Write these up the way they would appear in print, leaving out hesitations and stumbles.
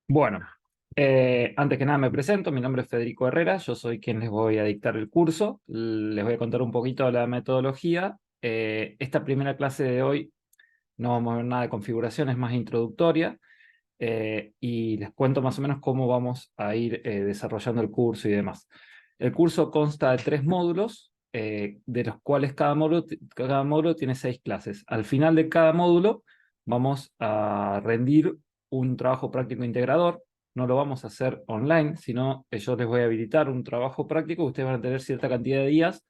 Bueno, antes que nada me presento, mi nombre es Federico Herrera, yo soy quien les voy a dictar el curso, les voy a contar un poquito de la metodología. Esta primera clase de hoy no vamos a ver nada de configuración, es más introductoria, y les cuento más o menos cómo vamos a ir desarrollando el curso y demás. El curso consta de 3 módulos, de los cuales cada módulo tiene 6 clases. Al final de cada módulo vamos a rendir un trabajo práctico integrador. No lo vamos a hacer online, sino que yo les voy a habilitar un trabajo práctico. Ustedes van a tener cierta cantidad de días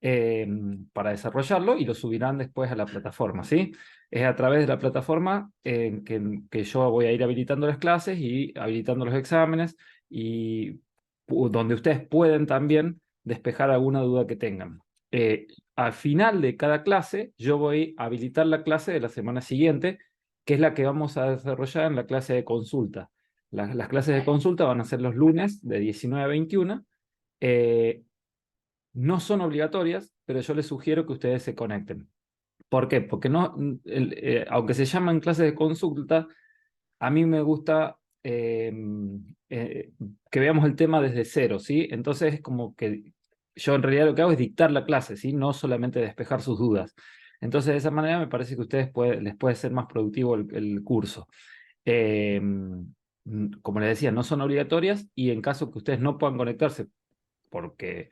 eh, para desarrollarlo y lo subirán después a la plataforma, ¿sí? Es a través de la plataforma que yo voy a ir habilitando las clases y habilitando los exámenes y donde ustedes pueden también despejar alguna duda que tengan. Al final de cada clase, yo voy a habilitar la clase de la semana siguiente, que es la que vamos a desarrollar en la clase de consulta. Las clases de consulta van a ser los lunes de 19 a 21. Eh, no son obligatorias, pero yo les sugiero que ustedes se conecten. ¿Por qué? Porque no, aunque se llaman clases de consulta, a mí me gusta eh, que veamos el tema desde cero, ¿sí? Entonces es como que yo en realidad lo que hago es dictar la clase, ¿sí? No solamente despejar sus dudas. Entonces de esa manera me parece que a ustedes les puede ser más productivo el curso. Eh, Como les decía, no son obligatorias y en caso que ustedes no puedan conectarse porque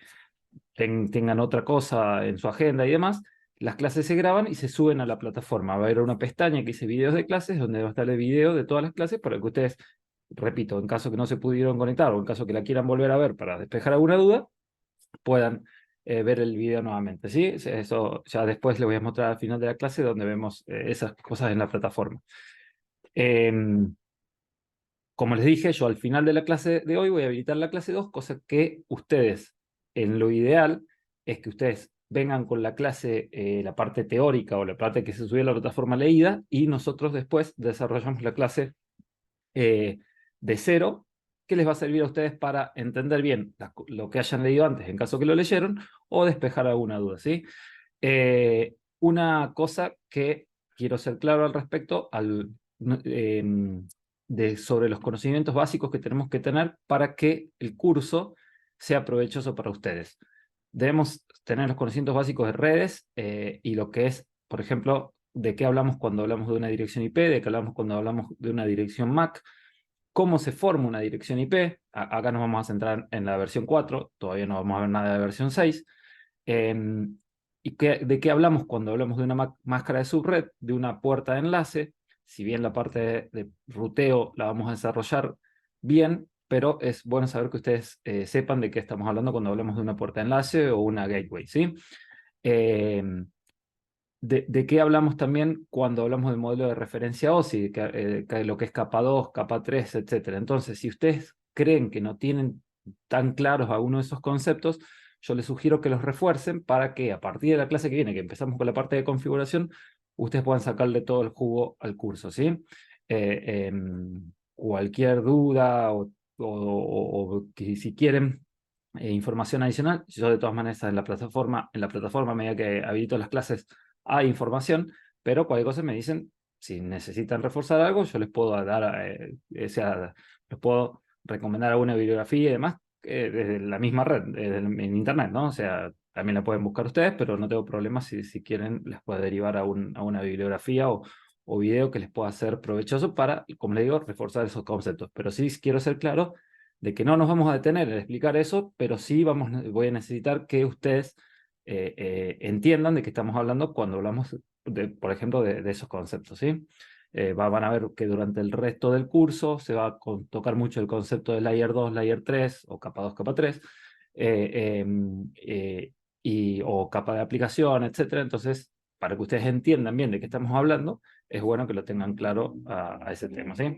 tengan otra cosa en su agenda y demás, las clases se graban y se suben a la plataforma. Va a haber una pestaña que dice videos de clases, donde va a estar el video de todas las clases para que ustedes, repito, en caso que no se pudieron conectar o en caso que la quieran volver a ver para despejar alguna duda, puedan ver el video nuevamente, ¿sí? Eso ya después les voy a mostrar al final de la clase donde vemos esas cosas en la plataforma. Em, Como les dije, yo al final de la clase de hoy voy a habilitar la clase 2, cosa que ustedes, en lo ideal, es que ustedes vengan con la clase, la parte teórica o la parte que se subió a la plataforma leída, y nosotros después desarrollamos la clase de cero, que les va a servir a ustedes para entender bien lo que hayan leído antes, en caso que lo leyeron, o despejar alguna duda, ¿sí? Una cosa que quiero ser claro al respecto, no- sobre los conocimientos básicos que tenemos que tener para que el curso sea provechoso para ustedes. Debemos tener los conocimientos básicos de redes y lo que es, por ejemplo, de qué hablamos cuando hablamos de una dirección IP, de qué hablamos cuando hablamos de una dirección MAC, cómo se forma una dirección IP. Acá nos vamos a centrar en la versión 4, todavía no vamos a ver nada de la versión 6. ¿Y de qué hablamos cuando hablamos de una máscara de subred, de una puerta de enlace? Si bien la parte de ruteo la vamos a desarrollar bien, pero es bueno saber que ustedes sepan de qué estamos hablando cuando hablamos de una puerta de enlace o una gateway, ¿sí? Eh, de qué hablamos también cuando hablamos del modelo de referencia OSI, lo que es capa 2, capa 3, etcétera. Entonces, si ustedes creen que no tienen tan claros algunos de esos conceptos, yo les sugiero que los refuercen para que a partir de la clase que viene, que empezamos con la parte de configuración, ustedes puedan sacarle todo el jugo al curso, ¿sí? Cualquier duda o que si quieren información adicional, yo de todas maneras en la plataforma, a medida que habilito las clases, hay información, pero cualquier cosa me dicen, si necesitan reforzar algo, yo les puedo dar, les puedo recomendar alguna bibliografía y demás desde la misma red, en internet, ¿no? O sea, también la pueden buscar ustedes, pero no tengo problemas si quieren, les puedo derivar a una bibliografía o video que les pueda ser provechoso para, como les digo, reforzar esos conceptos. Pero sí quiero ser claro de que no nos vamos a detener en explicar eso, pero sí voy a necesitar que ustedes entiendan de qué estamos hablando cuando hablamos, por ejemplo, de esos conceptos, ¿sí? Van a ver que durante el resto del curso se va a tocar mucho el concepto de Layer 2, Layer 3 o capa 2, capa 3, eh, o capa de aplicación, etcétera. Entonces, para que ustedes entiendan bien de qué estamos hablando, es bueno que lo tengan claro a ese tema, ¿sí?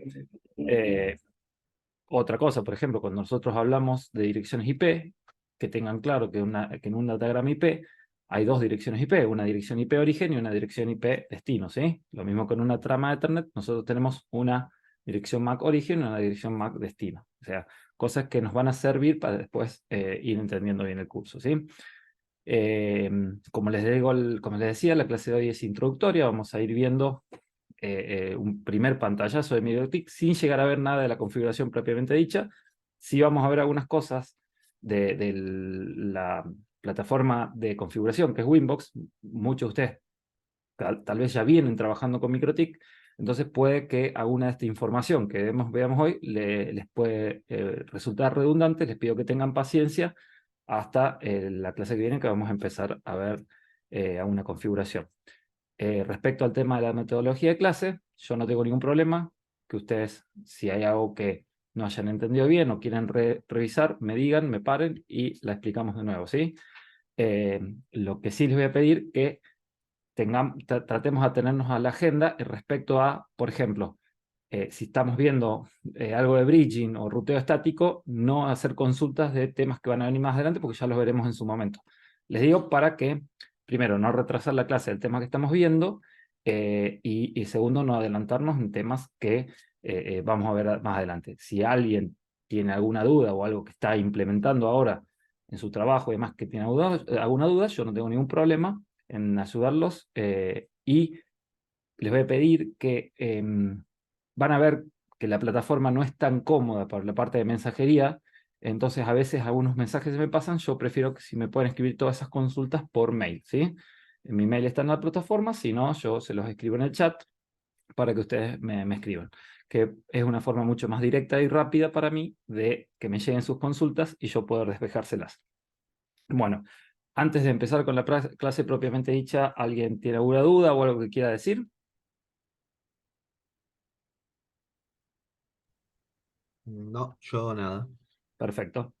Otra cosa, por ejemplo, cuando nosotros hablamos de direcciones IP, que tengan claro que en un datagrama IP hay 2 direcciones IP, una dirección IP origen y una dirección IP destino, ¿sí? Lo mismo que en una trama de Ethernet, nosotros tenemos una dirección MAC origen y una dirección MAC destino. O sea, cosas que nos van a servir para después ir entendiendo bien el curso, ¿sí? Eh, como les decía, la clase de hoy es introductoria, vamos a ir viendo un primer pantallazo de MikroTik sin llegar a ver nada de la configuración propiamente dicha. Sí vamos a ver algunas cosas de la plataforma de configuración, que es Winbox. Muchos de ustedes tal vez ya vienen trabajando con MikroTik, entonces puede que alguna de esta información que veamos hoy les puede resultar redundante. Les pido que tengan paciencia hasta la clase que viene, que vamos a empezar a ver alguna configuración. Respecto al tema de la metodología de clase, yo no tengo ningún problema que ustedes, si hay algo que no hayan entendido bien o quieren revisar, me digan, me paren y la explicamos de nuevo, ¿sí? Lo que sí les voy a pedir que tratemos de atenernos a la agenda respecto a, por ejemplo, si estamos viendo algo de bridging o ruteo estático, no hacer consultas de temas que van a venir más adelante porque ya los veremos en su momento. Les digo para que, primero, no retrasar la clase del tema que estamos viendo y segundo, no adelantarnos en temas que vamos a ver más adelante. Si alguien tiene alguna duda o algo que está implementando ahora en su trabajo y demás que tiene alguna duda, yo no tengo ningún problema en ayudarlos y les voy a pedir que van a ver que la plataforma no es tan cómoda para la parte de mensajería, entonces a veces algunos mensajes se me pasan, yo prefiero que si me pueden escribir todas esas consultas por mail, ¿sí? En mi mail está en la plataforma, si no, yo se los escribo en el chat para que ustedes me escriban, que es una forma mucho más directa y rápida para mí de que me lleguen sus consultas y yo poder despejárselas. Bueno, antes de empezar con la clase propiamente dicha, ¿alguien tiene alguna duda o algo que quiera decir? No, yo nada. Perfecto.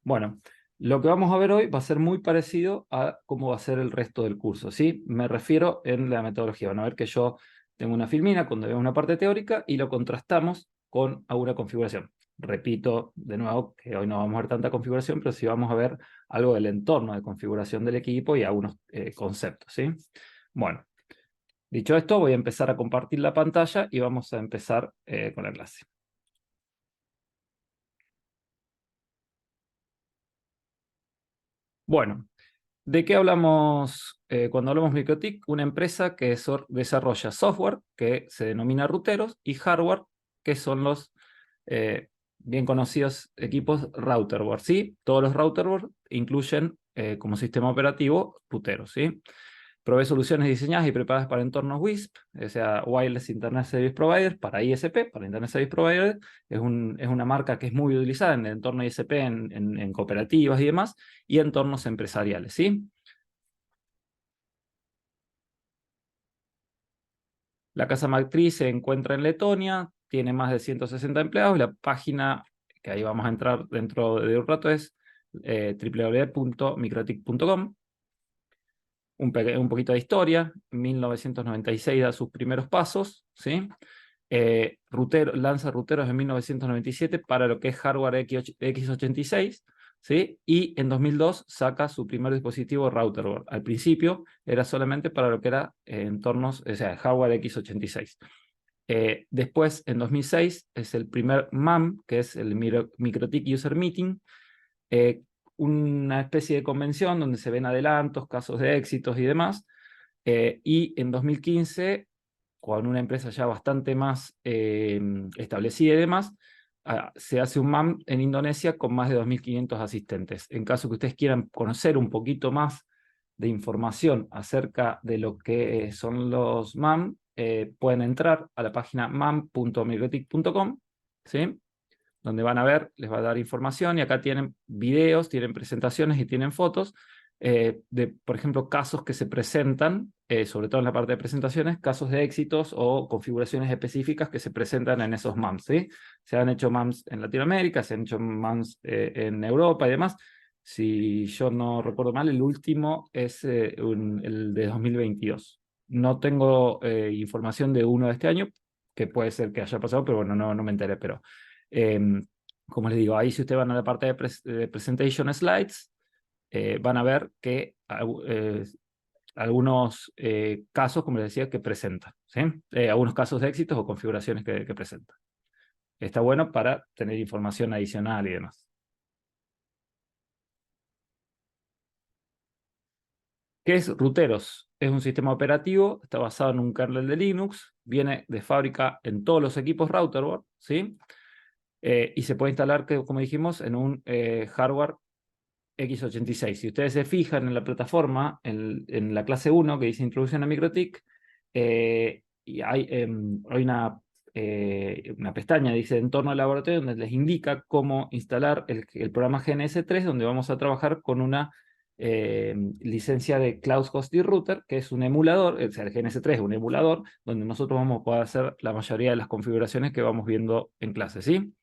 Bueno, lo que vamos a ver hoy va a ser muy parecido a cómo va a ser el resto del curso, ¿sí? Me refiero en la metodología. Van a ver que yo tengo una filmina donde veo una parte teórica y lo contrastamos con alguna configuración. Repito de nuevo que hoy no vamos a ver tanta configuración, pero sí vamos a ver algo del entorno de configuración del equipo y algunos conceptos, ¿sí? Bueno, dicho esto, voy a empezar a compartir la pantalla y vamos a empezar con la clase. Bueno, ¿de qué hablamos cuando hablamos de MikroTik? Una empresa que desarrolla software que se denomina ruteros y hardware que son los bien conocidos equipos routerboard, ¿sí? Todos los routerboard incluyen como sistema operativo ruteros, ¿sí? Provee soluciones diseñadas y preparadas para entornos WISP, o sea, Wireless Internet Service Provider, para ISP, para Internet Service Provider. Es una marca que es muy utilizada en el entorno ISP, en cooperativas y demás, y entornos empresariales, ¿sí? La casa matriz se encuentra en Letonia, tiene más de 160 empleados, y la página, que ahí vamos a entrar dentro de un rato, es www.mikrotik.com. Un poquito de historia. En 1996 da sus primeros pasos, ¿sí? Lanza ruteros en 1997 para lo que es hardware X86, ¿sí? Y en 2002 saca su primer dispositivo routerboard. Al principio era solamente para lo que era entornos, o sea, hardware X86. Después, en 2006, es el primer MAM, que es el MikroTik User Meeting, eh, una especie de convención donde se ven adelantos, casos de éxitos y demás. Y en 2015, con una empresa ya bastante más establecida y demás, se hace un MAM en Indonesia con más de 2.500 asistentes. En caso que ustedes quieran conocer un poquito más de información acerca de lo que son los MAM, pueden entrar a la página mam.mikrotik.com, ¿sí? Donde van a ver, les va a dar información y acá tienen videos, tienen presentaciones y tienen fotos de, por ejemplo, casos que se presentan, sobre todo en la parte de presentaciones, casos de éxitos o configuraciones específicas que se presentan en esos MAMs, ¿sí? Se han hecho MAMs en Latinoamérica, se han hecho MAMs en Europa y demás. Si yo no recuerdo mal, el último es el de 2022. No tengo información de uno de este año, que puede ser que haya pasado, pero bueno, no me enteré, pero como les digo, ahí si ustedes van a la parte de Presentation Slides, van a ver que algunos casos, como les decía, que presenta, ¿sí? Algunos casos de éxitos o configuraciones que presenta. Está bueno para tener información adicional y demás. ¿Qué es ruteros? es un sistema operativo, está basado en un kernel de Linux, viene de fábrica en todos los equipos Routerboard, ¿sí? Y se puede instalar, como dijimos, en un hardware x86. Si ustedes se fijan en la plataforma, en la clase 1 que dice Introducción a MikroTik, y hay una pestaña, dice Entorno al laboratorio, donde les indica cómo instalar el programa GNS3, donde vamos a trabajar con una licencia de Cloud Hosting Router, que es un emulador, o sea, el GNS3 es un emulador, donde nosotros vamos a poder hacer la mayoría de las configuraciones que vamos viendo en clase, ¿sí?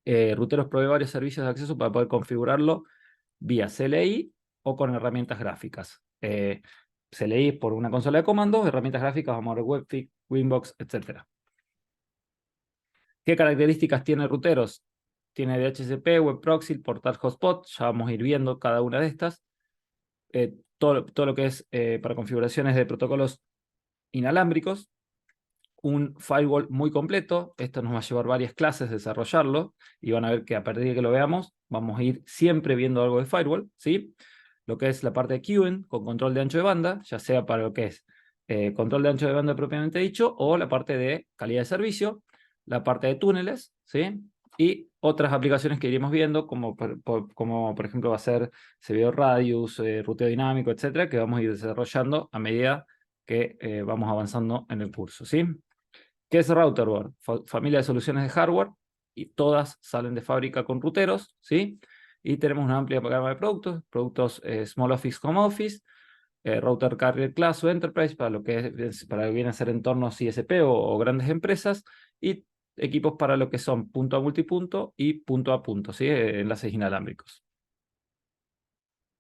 Routeros provee varios servicios de acceso para poder configurarlo vía CLI o con herramientas gráficas. CLI por una consola de comandos, herramientas gráficas, vamos a ver Webfig, Winbox, etc. ¿Qué características tiene routeros? Tiene DHCP, Web Proxy, Portal Hotspot, ya vamos a ir viendo cada una de estas. Todo lo que es para configuraciones de protocolos inalámbricos, un firewall muy completo. Esto nos va a llevar varias clases desarrollarlo y van a ver que a partir de que lo veamos vamos a ir siempre viendo algo de firewall, ¿sí? Lo que es la parte de queuing con control de ancho de banda, ya sea para lo que es control de ancho de banda propiamente dicho o la parte de calidad de servicio, la parte de túneles, ¿sí? Y otras aplicaciones que iremos viendo, como por ejemplo va a ser CBO Radius, ruteo dinámico, etcétera, que vamos a ir desarrollando a medida que vamos avanzando en el curso, ¿sí? ¿Qué es Routerboard? Familia de soluciones de hardware, y todas salen de fábrica con ruteros, ¿sí? Y tenemos una amplia gama de productos Small Office, Home Office, Router Carrier Class o Enterprise para lo que viene a ser entornos ISP o grandes empresas, y equipos para lo que son punto a multipunto y punto a punto, ¿sí? Enlaces inalámbricos.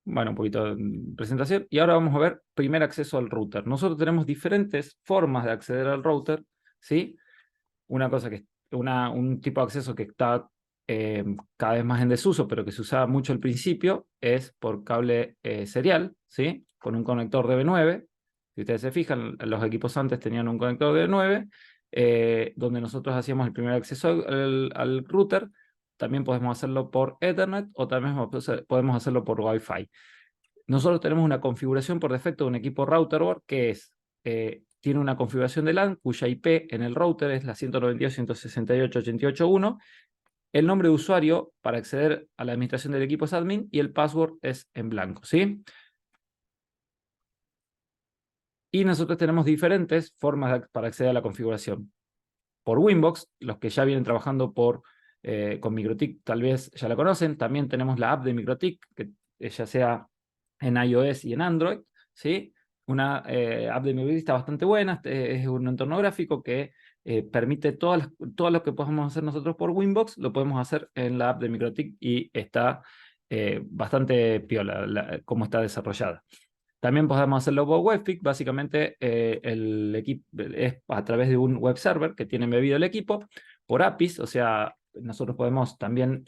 Bueno, un poquito de presentación. Y ahora vamos a ver primer acceso al router. Nosotros tenemos diferentes formas de acceder al router, ¿sí? Una cosa un tipo de acceso que está cada vez más en desuso, pero que se usaba mucho al principio, es por cable serial, ¿sí? Con un conector DB9. Si ustedes se fijan, los equipos antes tenían un conector DB9, donde nosotros hacíamos el primer acceso al router. También podemos hacerlo por Ethernet o también podemos hacerlo por Wi-Fi. Nosotros tenemos una configuración por defecto de un equipo routerboard que tiene una configuración de LAN cuya IP en el router es la 192.168.88.1. El nombre de usuario para acceder a la administración del equipo es admin y el password es en blanco, ¿sí? Y nosotros tenemos diferentes formas para acceder a la configuración. Por Winbox, los que ya vienen trabajando con MikroTik tal vez ya la conocen. También tenemos la app de MikroTik, que ya sea en iOS y en Android, ¿sí? Una app de MikroTik está bastante buena, es un entorno gráfico que permite todo lo que podemos hacer nosotros por Winbox, lo podemos hacer en la app de MikroTik y está bastante piola cómo está desarrollada. También podemos hacerlo por Webfig. Básicamente el equipo es a través de un web server que tiene embebido el equipo por APIs, o sea, nosotros podemos también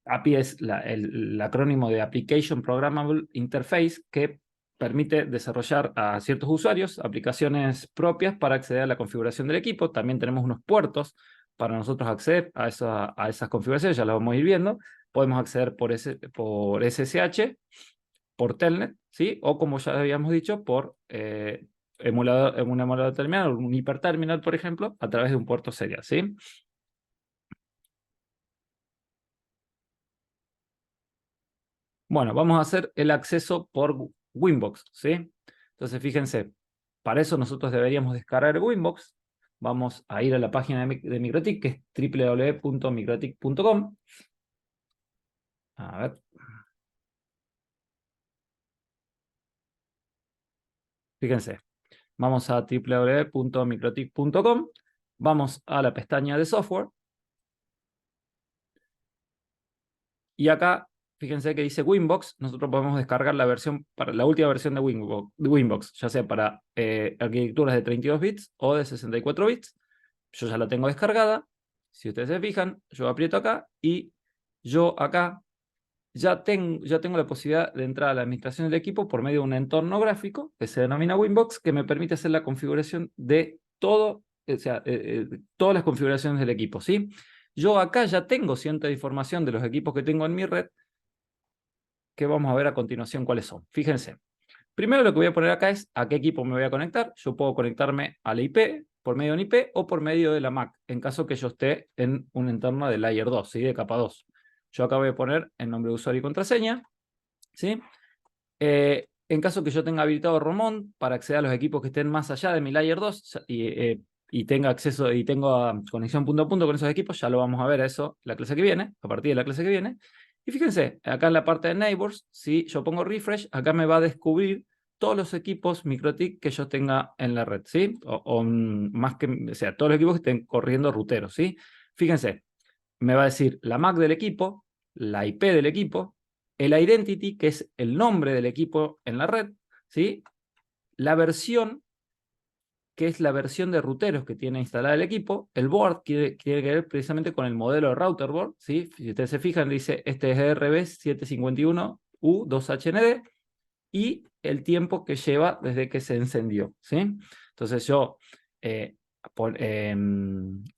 API es el acrónimo de Application Programmable Interface, que permite desarrollar a ciertos usuarios aplicaciones propias para acceder a la configuración del equipo. También tenemos unos puertos para nosotros acceder a esas configuraciones, ya las vamos a ir viendo. Podemos acceder por SSH, por Telnet, ¿sí? O como ya habíamos dicho, por un emulador terminal, un hiperterminal, por ejemplo, a través de un puerto serial, ¿sí? Bueno, vamos a hacer el acceso por Winbox, ¿sí? Entonces, fíjense, para eso nosotros deberíamos descargar Winbox. Vamos a ir a la página de MikroTik, que es www.mikrotik.com. A ver. Fíjense, vamos a www.mikrotik.com. Vamos a la pestaña de software. Y acá, fíjense que dice Winbox. Nosotros podemos descargar la última versión de Winbox, ya sea para arquitecturas de 32 bits o de 64 bits. Yo ya la tengo descargada. Si ustedes se fijan, yo aprieto acá y yo acá ya tengo la posibilidad de entrar a la administración del equipo por medio de un entorno gráfico que se denomina Winbox, que me permite hacer la configuración de todo, o sea, todas las configuraciones del equipo, ¿sí? Yo acá ya tengo cierta información de los equipos que tengo en mi red, que vamos a ver a continuación cuáles son. Fíjense, Primero lo que voy a poner acá es a qué equipo me voy a conectar. Yo puedo conectarme a la IP, por medio de una IP o por medio de la MAC, en caso que yo esté en un entorno de Layer 2, ¿sí? De capa 2. Yo acá voy a poner el nombre de usuario y contraseña, ¿sí? En caso que yo tenga habilitado Romón para acceder a los equipos que estén más allá de mi Layer 2 y tenga acceso y tengo conexión punto a punto con esos equipos, ya lo vamos a ver a eso la clase que viene, a partir de la clase que viene. Y fíjense, acá en la parte de Neighbors, si yo pongo refresh, acá me va a descubrir todos los equipos MikroTik que yo tenga en la red, ¿sí? O más que, o sea, todos los equipos que estén corriendo ruteros, ¿sí? Fíjense, me va a decir la MAC del equipo, la IP del equipo, el identity, que es el nombre del equipo en la red, ¿sí? La versión, que es la versión de ruteros que tiene instalada el equipo, el board tiene que ver precisamente con el modelo de router board, ¿sí? Si ustedes se fijan, dice este es RB751U2HND y el tiempo que lleva desde que se encendió, ¿sí? Entonces yo, de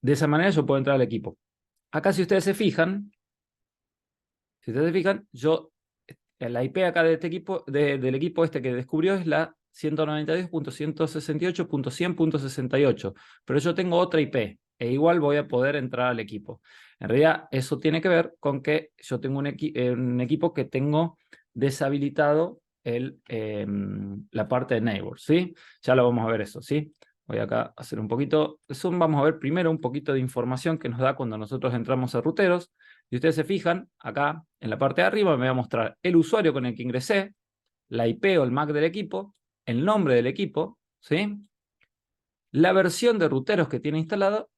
esa manera yo puedo entrar al equipo. Acá si ustedes se fijan, yo, la IP acá de este equipo, del equipo este que descubrió es la 192.168.100.168, pero yo tengo otra IP e igual voy a poder entrar al equipo. En realidad, eso tiene que ver con que yo tengo un equipo que tengo deshabilitado la parte de Neighbors, ¿sí? Ya lo vamos a ver eso, ¿sí? Voy acá a hacer un poquito de zoom. Vamos a ver primero un poquito de información que nos da cuando nosotros entramos a ruteros. Si ustedes se fijan, acá en la parte de arriba me va a mostrar el usuario con el que ingresé, la IP o el MAC del equipo, el nombre del equipo, ¿sí? La versión de ruteros que tiene instalado,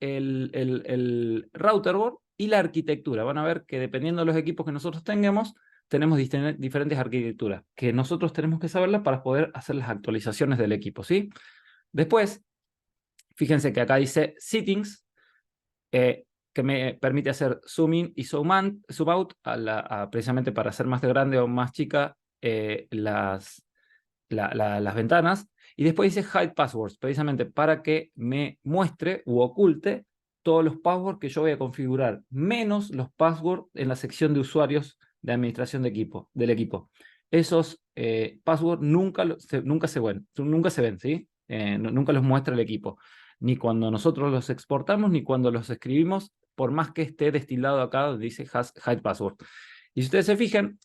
el router board y la arquitectura. Van a ver que dependiendo de los equipos que nosotros tengamos, tenemos diferentes arquitecturas, que nosotros tenemos que saberlas para poder hacer las actualizaciones del equipo, ¿sí? Después, fíjense que acá dice Settings, que me permite hacer zoom in y zoom out precisamente para hacer más grande o más chica las ventanas. Y después dice Hide Passwords, precisamente para que me muestre u oculte todos los passwords que yo voy a configurar, menos los passwords en la sección de usuarios de administración del equipo. Esos passwords nunca se ven, ¿sí? Nunca los muestra el equipo, ni cuando nosotros los exportamos, ni cuando los escribimos, por más que esté destilado acá donde dice Hide Password. Y si ustedes se fijan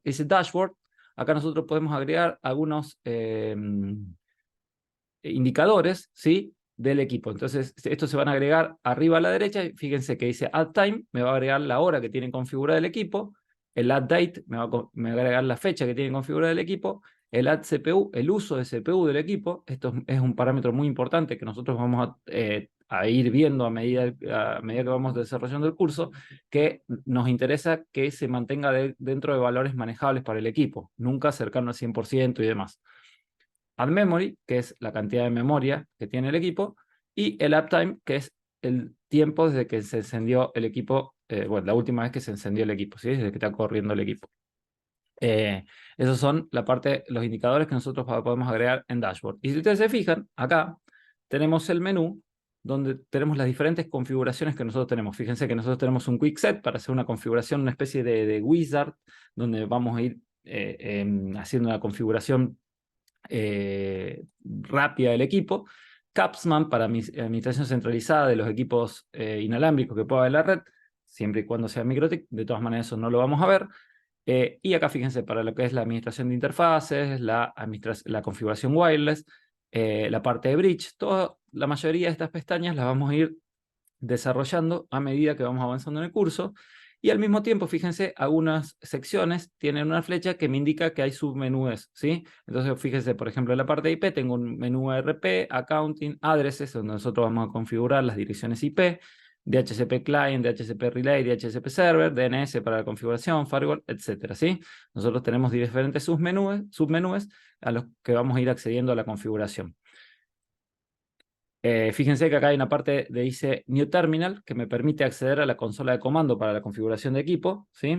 ese dashboard, acá nosotros podemos agregar algunos indicadores, ¿sí? Del equipo. Entonces, estos se van a agregar arriba a la derecha. Fíjense que dice Add Time, me va a agregar la hora que tiene configurada el equipo. El Add Date me va a agregar la fecha que tiene configurada el equipo. El Add CPU, el uso de CPU del equipo. Esto es un parámetro muy importante que nosotros vamos a ir viendo a medida que vamos desarrollando el curso, que nos interesa que se mantenga dentro de valores manejables para el equipo, nunca cercano al 100% y demás. Add memory, que es la cantidad de memoria que tiene el equipo, y el uptime, que es el tiempo desde que se encendió el equipo, bueno, la última vez que se encendió el equipo, ¿sí? Desde que está corriendo el equipo. Esos son los indicadores que nosotros podemos agregar en Dashboard. Y si ustedes se fijan, acá tenemos el menú donde tenemos las diferentes configuraciones que nosotros tenemos. Fíjense que nosotros tenemos un Quick Set para hacer una configuración, una especie de wizard, donde vamos a ir haciendo una configuración rápida del equipo. Capsman para administración centralizada de los equipos inalámbricos que pueda haber en la red, siempre y cuando sea MikroTik. De todas maneras, eso no lo vamos a ver. Y acá fíjense, para lo que es la administración de interfaces, la configuración wireless, la parte de bridge, la mayoría de estas pestañas las vamos a ir desarrollando a medida que vamos avanzando en el curso. Y al mismo tiempo, fíjense, algunas secciones tienen una flecha que me indica que hay submenúes, ¿sí? Entonces, fíjense, por ejemplo, en la parte de IP tengo un menú ARP, Accounting, Addresses, donde nosotros vamos a configurar las direcciones IP, DHCP Client, DHCP Relay, DHCP Server, DNS para la configuración, Firewall, etcétera, ¿sí? Nosotros tenemos diferentes submenúes a los que vamos a ir accediendo a la configuración. Fíjense que acá hay una parte de dice New Terminal que me permite acceder a la consola de comando para la configuración de equipo, ¿sí?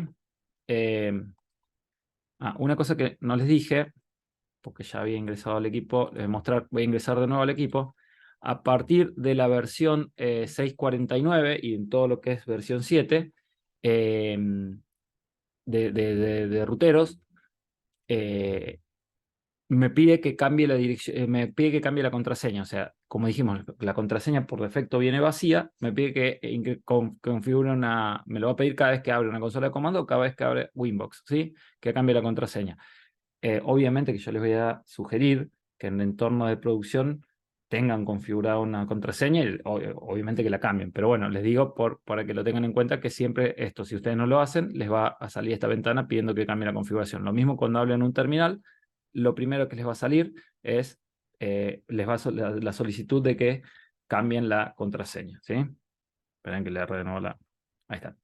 Una cosa que no les dije, porque ya había ingresado al equipo, les voy a mostrar, voy a ingresar de nuevo al equipo. A partir de la versión 6.49 y en todo lo que es versión 7 de ruteros, me pide que cambie la dirección, me pide que cambie la contraseña. O sea, como dijimos, la contraseña por defecto viene vacía, me pide que configure una, me lo va a pedir cada vez que abre una consola de comando o cada vez que abre Winbox, ¿sí? Que cambie la contraseña. Obviamente que yo les voy a sugerir que en el entorno de producción tengan configurada una contraseña y obviamente que la cambien. Pero bueno, les digo para que lo tengan en cuenta que siempre esto, si ustedes no lo hacen, les va a salir esta ventana pidiendo que cambien la configuración. Lo mismo cuando hablen en un terminal, lo primero que les va a salir es les va la solicitud de que cambien la contraseña, ¿sí? Esperen que le agarre de nuevo la... Ahí está.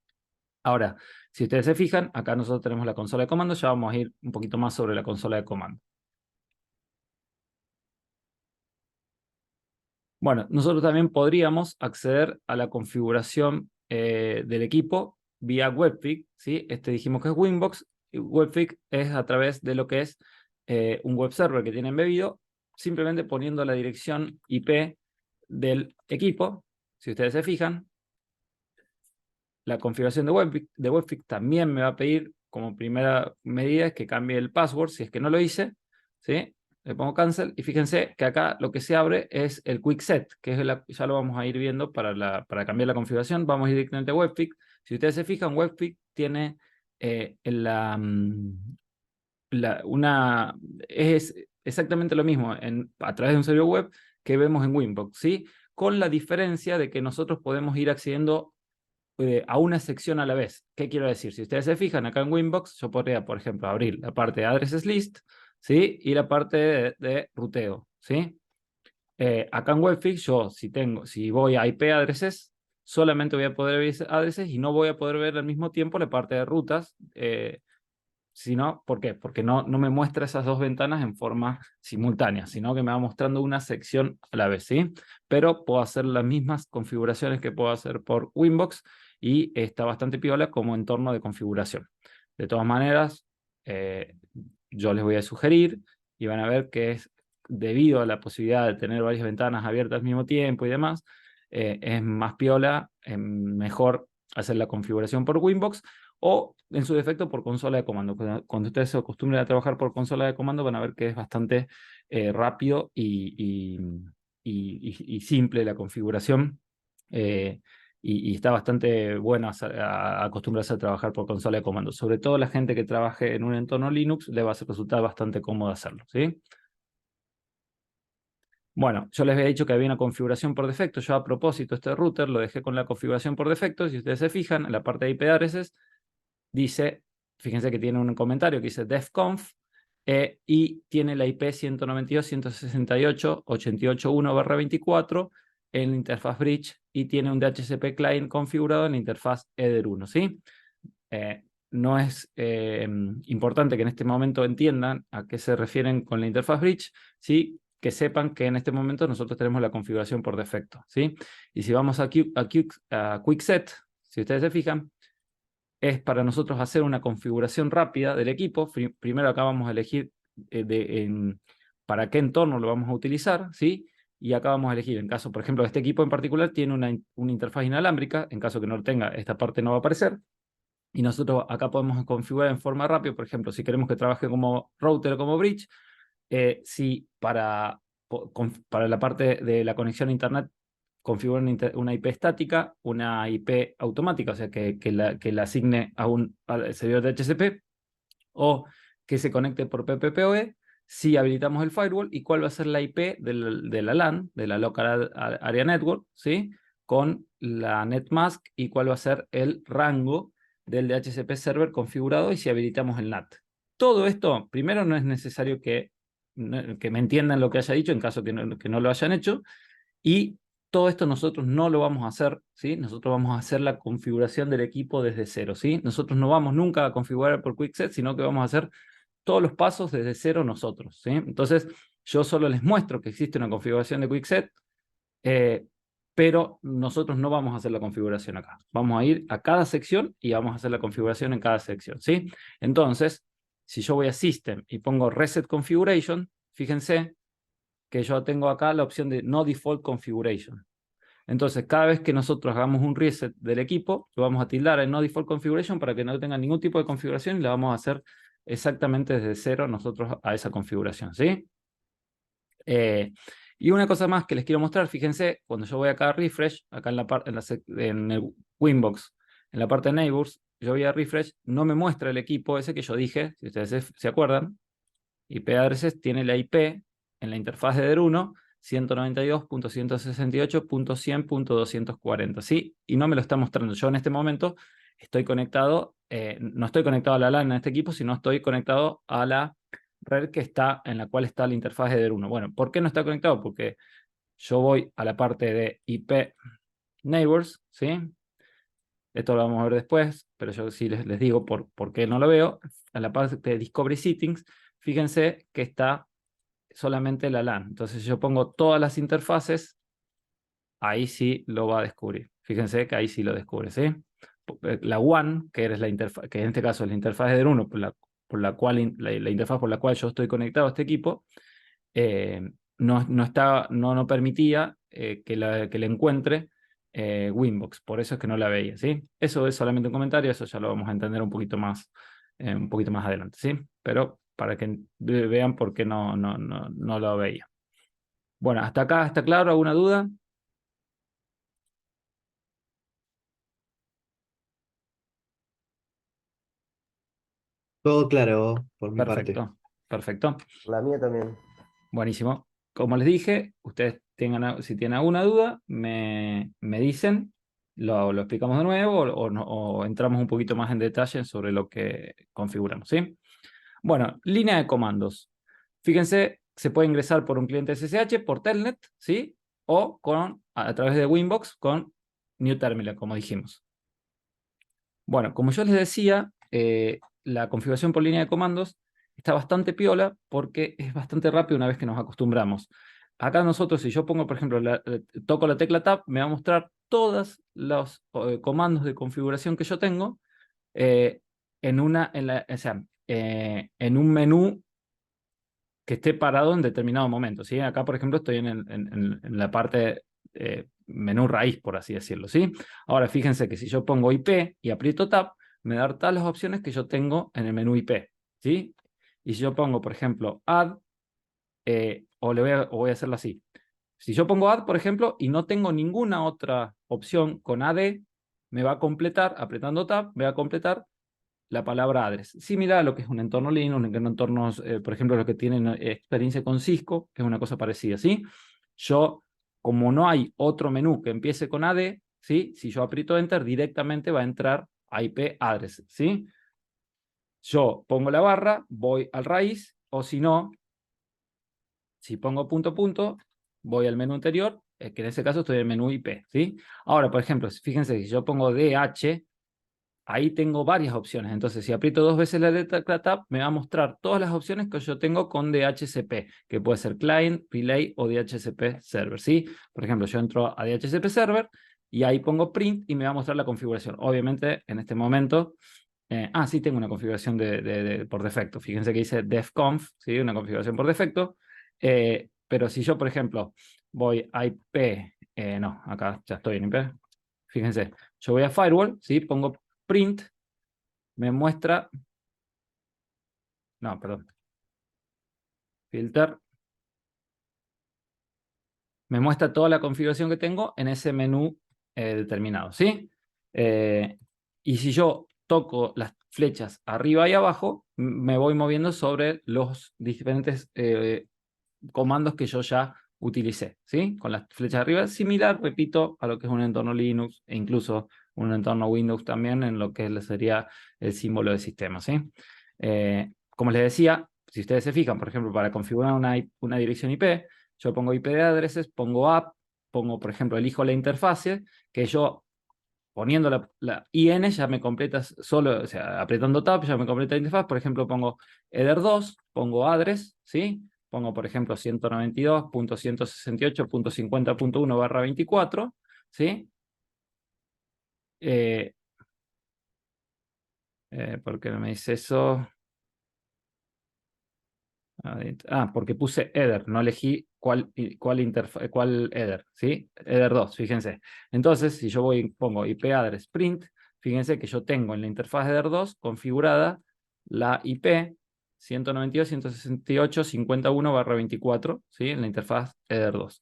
Ahora, si ustedes se fijan, acá nosotros tenemos la consola de comando, ya vamos a ir un poquito más sobre la consola de comando. Bueno, nosotros también podríamos acceder a la configuración del equipo vía Webfig, ¿sí? Este dijimos que es Winbox, y Webfig es a través de lo que es un web server que tiene embebido, simplemente poniendo la dirección IP del equipo. Si ustedes se fijan, la configuración de Webfig también me va a pedir como primera medida que cambie el password, si es que no lo hice, ¿sí? Le pongo cancel y fíjense que acá lo que se abre es el quick set, que es ya lo vamos a ir viendo para cambiar la configuración. Vamos a ir directamente a Webfig. Si ustedes se fijan, Webfig tiene es exactamente lo mismo a través de un servidor web que vemos en Winbox, ¿sí? Con la diferencia de que nosotros podemos ir accediendo a una sección a la vez. ¿Qué quiero decir? Si ustedes se fijan acá en Winbox, yo podría, por ejemplo, abrir la parte de Addresses List, ¿sí? Y la parte de ruteo, ¿sí? Acá en Webfig, yo si voy a IP addresses, solamente voy a poder ver addresses y no voy a poder ver al mismo tiempo la parte de rutas, sino, ¿por qué? Porque no me muestra esas dos ventanas en forma simultánea, sino que me va mostrando una sección a la vez, ¿sí? Pero puedo hacer las mismas configuraciones que puedo hacer por Winbox y está bastante piola como entorno de configuración. De todas maneras, yo les voy a sugerir y van a ver que es debido a la posibilidad de tener varias ventanas abiertas al mismo tiempo y demás, es más piola, mejor hacer la configuración por Winbox o en su defecto por consola de comando. Cuando ustedes se acostumbren a trabajar por consola de comando van a ver que es bastante rápido y simple la configuración y está bastante bueno acostumbrarse a trabajar por consola de comando. Sobre todo la gente que trabaje en un entorno Linux le va a resultar bastante cómodo hacerlo, ¿sí? Bueno, yo les había dicho que había una configuración por defecto. Yo a propósito este router lo dejé con la configuración por defecto. Si ustedes se fijan, en la parte de IP addresses dice, fíjense que tiene un comentario que dice defconf y tiene la IP 192.168.88.1/24 en la interfaz bridge y tiene un DHCP client configurado en la interfaz eder1, ¿sí? No es importante que en este momento entiendan a qué se refieren con la interfaz bridge, ¿sí? Que sepan que en este momento nosotros tenemos la configuración por defecto, ¿sí? Y si vamos a QuickSet, si ustedes se fijan, es para nosotros hacer una configuración rápida del equipo. Primero acá vamos a elegir para qué entorno lo vamos a utilizar, ¿sí? Y acá vamos a elegir, en caso, por ejemplo, este equipo en particular tiene una interfaz inalámbrica, en caso que no lo tenga, esta parte no va a aparecer. Y nosotros acá podemos configurar en forma rápida, por ejemplo, si queremos que trabaje como router o como bridge, si para la parte de la conexión a Internet configura una IP estática, una IP automática, o sea, que la asigne al servidor de HCP, o que se conecte por PPPoE, si habilitamos el firewall, y cuál va a ser la IP de la LAN, de la Local Area Network, ¿sí? Con la NetMask, y cuál va a ser el rango del DHCP server configurado, y si habilitamos el NAT. Todo esto, primero, no es necesario que me entiendan lo que haya dicho, en caso que no lo hayan hecho, y todo esto nosotros no lo vamos a hacer, ¿sí? Nosotros vamos a hacer la configuración del equipo desde cero, ¿sí? Nosotros no vamos nunca a configurar por QuickSet, sino que vamos a hacer todos los pasos desde cero nosotros, ¿sí? Entonces, yo solo les muestro que existe una configuración de QuickSet, pero nosotros no vamos a hacer la configuración acá. Vamos a ir a cada sección y vamos a hacer la configuración en cada sección, ¿sí? Entonces, si yo voy a System y pongo Reset Configuration, fíjense que yo tengo acá la opción de No Default Configuration. Entonces, cada vez que nosotros hagamos un reset del equipo, lo vamos a tildar en No Default Configuration para que no tenga ningún tipo de configuración y la vamos a hacer exactamente desde cero nosotros a esa configuración, ¿sí? Y una cosa más que les quiero mostrar, fíjense, cuando yo voy acá a refresh, acá en la parte, en el Winbox, en la parte de neighbors, yo voy a refresh, no me muestra el equipo ese que yo dije, si ustedes se acuerdan, IP addresses tiene la IP en la interfaz de DER1, 192.168.100.240, ¿sí? Y no me lo está mostrando. Yo en este momento estoy conectado, no estoy conectado a la LAN en este equipo, sino estoy conectado a la red que está, en la cual está la interfaz de DER1. Bueno, ¿por qué no está conectado? Porque yo voy a la parte de IP neighbors, ¿sí? Esto lo vamos a ver después, pero yo sí les digo por qué no lo veo. En la parte de Discovery Settings, fíjense que está solamente la LAN. Entonces, si yo pongo todas las interfaces, ahí sí lo va a descubrir. Fíjense que ahí sí lo descubre, ¿sí? La WAN, que es la interfaz, que en este caso es la interfaz de DER1, por la cual, la interfaz por la cual yo estoy conectado a este equipo, eh, no permitía que le encuentre Winbox. Por eso es que no la veía, ¿sí? Eso es solamente un comentario, eso ya lo vamos a entender un poquito más adelante, ¿sí? Pero para que vean por qué no lo veía. Bueno, hasta acá está claro, ¿alguna duda? Todo claro por mi parte. Perfecto, perfecto. La mía también. Buenísimo. Como les dije, ustedes si tienen alguna duda, me dicen, lo explicamos de nuevo o entramos un poquito más en detalle sobre lo que configuramos, ¿sí? Bueno, línea de comandos. Fíjense, se puede ingresar por un cliente SSH, por Telnet, ¿sí? O a través de Winbox con New Terminal, como dijimos. Bueno, como yo les decía, la configuración por línea de comandos está bastante piola porque es bastante rápido una vez que nos acostumbramos. Acá nosotros, si yo pongo, por ejemplo, toco la tecla Tab, me va a mostrar todos los comandos de configuración que yo tengo eh, o sea, en un menú que esté parado en determinado momento, ¿sí? Acá, por ejemplo, estoy en la parte menú raíz, por así decirlo, ¿sí? Ahora, fíjense que si yo pongo IP y aprieto Tab, me da todas las opciones que yo tengo en el menú IP, ¿sí? Y si yo pongo, por ejemplo, Add, o voy a hacerlo así. Si yo pongo Add, por ejemplo, y no tengo ninguna otra opción con AD, me va a completar, apretando Tab, me va a completar la palabra address. Similar a lo que es un entorno Linux, un entorno, por ejemplo, los que tienen experiencia con Cisco, es una cosa parecida, ¿sí? Yo, como no hay otro menú que empiece con AD, ¿sí? Si yo aprieto Enter, directamente va a entrar a IP address, ¿sí? Yo pongo la barra, voy al raíz, o si no, si pongo punto punto, voy al menú anterior, que en ese caso estoy en el menú IP, ¿sí? Ahora, por ejemplo, fíjense, si yo pongo DH, ahí tengo varias opciones. Entonces, si aprieto dos veces la tecla Tab, me va a mostrar todas las opciones que yo tengo con DHCP, que puede ser Client, Relay o DHCP Server, ¿sí? Por ejemplo, yo entro a DHCP Server y ahí pongo Print y me va a mostrar la configuración. Obviamente, en este momento... sí, tengo una configuración por defecto. Fíjense que dice defconf, ¿sí? Una configuración por defecto. Pero si yo, por ejemplo, voy a IP... no, acá ya estoy en IP. Fíjense, yo voy a Firewall, ¿sí? Pongo print, me muestra, no, perdón, filter, me muestra toda la configuración que tengo en ese menú determinado, ¿sí? Y si yo toco las flechas arriba y abajo, me voy moviendo sobre los diferentes comandos que yo ya utilicé, ¿sí? Con las flechas arriba, similar, repito, a lo que es un entorno Linux e incluso un entorno Windows también en lo que sería el símbolo de sistema, ¿sí? Como les decía, si ustedes se fijan, por ejemplo, para configurar una dirección IP, yo pongo IP de addresses, pongo app, pongo, por ejemplo, elijo la interfase, que yo poniendo la IN ya me completa solo, o sea, apretando Tab ya me completa la interfaz. Por ejemplo, pongo header2, pongo address, ¿sí? Pongo, por ejemplo, 192.168.50.1/24, ¿sí? Eh, ¿Por qué no me dice eso? Porque puse header, no elegí cuál header, ¿sí? Header 2, fíjense. Entonces, si yo pongo IP address print, fíjense que yo tengo en la interfaz header 2 configurada la IP 192.168.51/24, ¿sí? En la interfaz Eder2.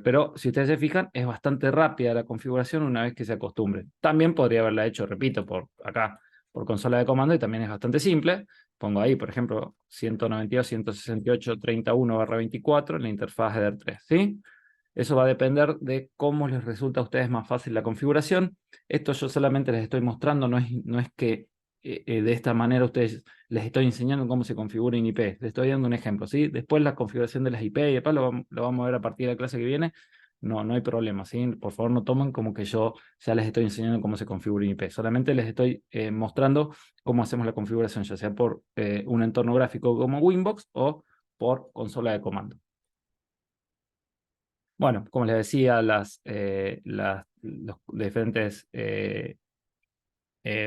Pero si ustedes se fijan, es bastante rápida la configuración una vez que se acostumbren. También podría haberla hecho, repito, por acá, por consola de comando, y también es bastante simple. Pongo ahí, por ejemplo, 192.168.31/24 en la interfaz Eder3, ¿sí? Eso va a depender de cómo les resulta a ustedes más fácil la configuración. Esto yo solamente les estoy mostrando, no es que de esta manera ustedes les estoy enseñando cómo se configura un IP. Les estoy dando un ejemplo, ¿sí? Después la configuración de las IP y después lo vamos a ver a partir de la clase que viene. No hay problema, ¿sí? Por favor, no tomen como que yo ya les estoy enseñando cómo se configura un IP. Solamente les estoy mostrando cómo hacemos la configuración, ya sea por un entorno gráfico como Winbox o por consola de comando. Bueno, como les decía, los diferentes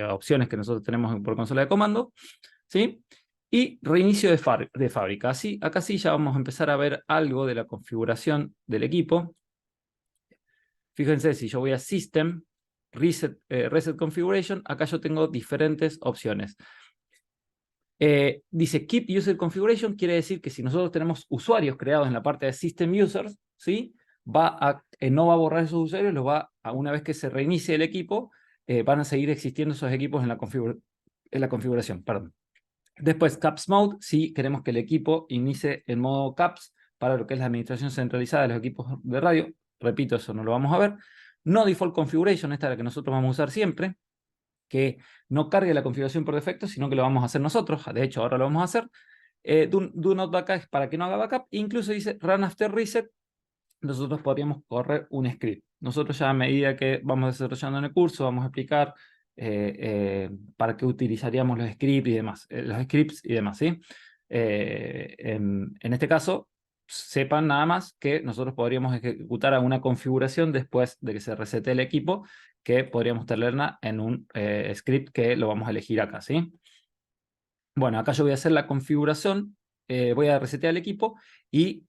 opciones que nosotros tenemos por consola de comando, ¿sí? Y reinicio de fábrica. Así, acá sí ya vamos a empezar a ver algo de la configuración del equipo. Fíjense, si yo voy a System, Reset Configuration, acá yo tengo diferentes opciones. Dice Keep User Configuration, quiere decir que si nosotros tenemos usuarios creados en la parte de System Users, ¿sí? No va a borrar esos usuarios, una vez que se reinicie el equipo, van a seguir existiendo esos equipos en la configuración. Perdón. Después, Caps Mode, si queremos que el equipo inicie en modo Caps para lo que es la administración centralizada de los equipos de radio. Repito, eso no lo vamos a ver. No Default Configuration, esta es la que nosotros vamos a usar siempre, que no cargue la configuración por defecto, sino que lo vamos a hacer nosotros. De hecho, ahora lo vamos a hacer. Do Not Backup es para que no haga backup. Incluso dice Run After Reset. Nosotros podríamos correr un script. Nosotros ya a medida que vamos desarrollando en el curso, vamos a explicar para qué utilizaríamos los scripts y demás, ¿sí? En este caso, sepan nada más que nosotros podríamos ejecutar alguna configuración después de que se resete el equipo, que podríamos tenerla en un script que lo vamos a elegir acá, ¿sí? Bueno, acá yo voy a hacer la configuración, voy a resetear el equipo y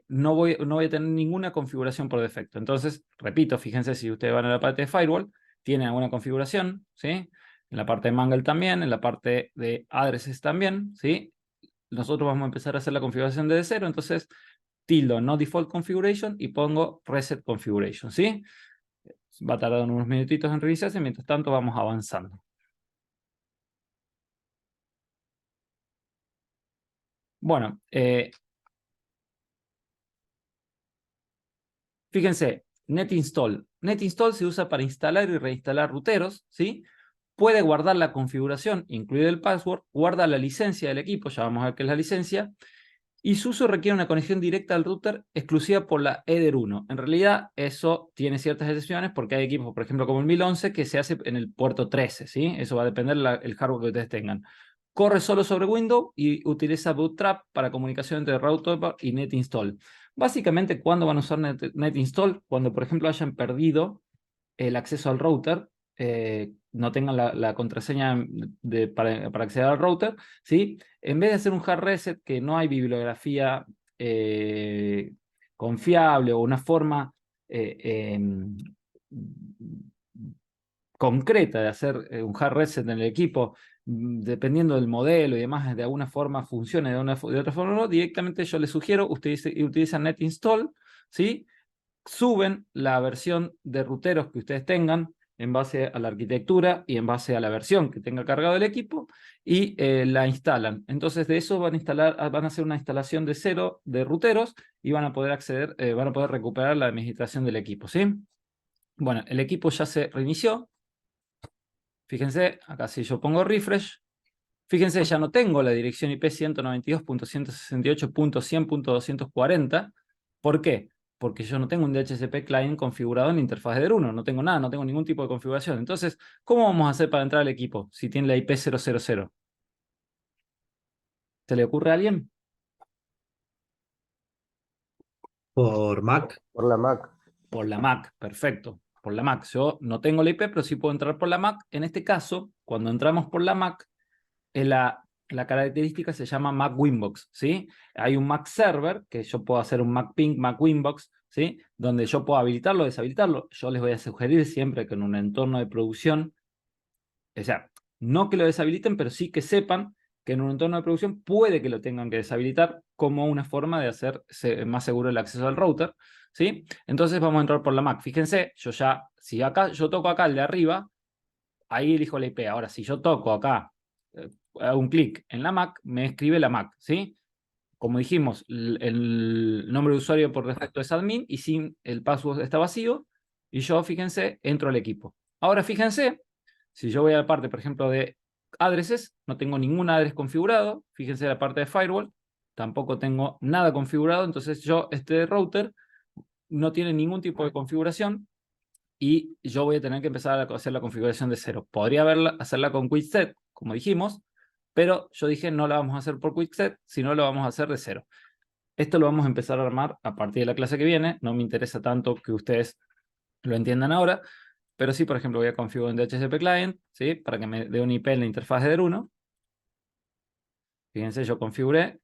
no voy a tener ninguna configuración por defecto. Entonces, repito, fíjense si ustedes van a la parte de Firewall, tienen alguna configuración, ¿sí? En la parte de Mangle también, en la parte de Addresses también, ¿sí? Nosotros vamos a empezar a hacer la configuración desde cero, entonces tildo no default configuration y pongo reset configuration, ¿sí? Va a tardar unos minutitos en revisarse, mientras tanto vamos avanzando. Bueno, fíjense, NetInstall. NetInstall se usa para instalar y reinstalar ruteros, ¿sí? Puede guardar la configuración, incluido el password, guarda la licencia del equipo, ya vamos a ver qué es la licencia, y su uso requiere una conexión directa al router exclusiva por la Eder1. En realidad, eso tiene ciertas excepciones porque hay equipos, por ejemplo, como el 1011, que se hace en el puerto 13, ¿sí? Eso va a depender del hardware que ustedes tengan. Corre solo sobre Windows y utiliza Bootstrap para comunicación entre router y NetInstall. Básicamente, ¿cuándo van a usar NetInstall? Cuando, por ejemplo, hayan perdido el acceso al router, no tengan la contraseña para acceder al router, ¿sí? En vez de hacer un hard reset, que no hay bibliografía confiable o una forma concreta de hacer un hard reset en el equipo, dependiendo del modelo y demás, de alguna forma funcione, de otra forma no, directamente yo les sugiero, ustedes utilizan NetInstall, ¿sí? Suben la versión de ruteros que ustedes tengan en base a la arquitectura y en base a la versión que tenga cargado el equipo y la instalan. Entonces de eso van a hacer una instalación de cero de ruteros y van a poder acceder, van a poder recuperar la administración del equipo, ¿sí? Bueno, el equipo ya se reinició. Fíjense, acá si yo pongo refresh, fíjense, ya no tengo la dirección IP 192.168.100.240. ¿Por qué? Porque yo no tengo un DHCP client configurado en la interfaz de Druno. No tengo nada, no tengo ningún tipo de configuración. Entonces, ¿cómo vamos a hacer para entrar al equipo si tiene la IP 000? ¿Se le ocurre a alguien? Por Mac. Por la Mac. Por la Mac, perfecto. Por la Mac. Yo no tengo la IP, pero sí puedo entrar por la Mac. En este caso, cuando entramos por la Mac, la característica se llama Mac Winbox, ¿sí? Hay un Mac Server, que yo puedo hacer un Mac Ping, Mac Winbox, ¿sí? Donde yo puedo habilitarlo o deshabilitarlo. Yo les voy a sugerir siempre que en un entorno de producción, o sea, no que lo deshabiliten, pero sí que sepan que en un entorno de producción puede que lo tengan que deshabilitar como una forma de hacer más seguro el acceso al router, ¿sí? Entonces vamos a entrar por la MAC. Fíjense, si acá yo toco acá el de arriba, ahí elijo la IP. Ahora, si yo toco acá, hago un clic en la MAC, me escribe la MAC, ¿sí? Como dijimos, el nombre de usuario por defecto es admin y sin el password está vacío. Y yo, fíjense, entro al equipo. Ahora, fíjense, si yo voy a la parte, por ejemplo, de addresses, no tengo ningún address configurado. Fíjense la parte de firewall, tampoco tengo nada configurado. Entonces este router no tiene ningún tipo de configuración y yo voy a tener que empezar a hacer la configuración de cero. Podría hacerla con Quickset, como dijimos, pero yo dije no la vamos a hacer por Quickset, sino lo vamos a hacer de cero. Esto lo vamos a empezar a armar a partir de la clase que viene. No me interesa tanto que ustedes lo entiendan ahora, pero sí, por ejemplo, voy a configurar en DHCP Client, ¿sí? Para que me dé un IP en la interfaz de DER1. Fíjense, yo configuré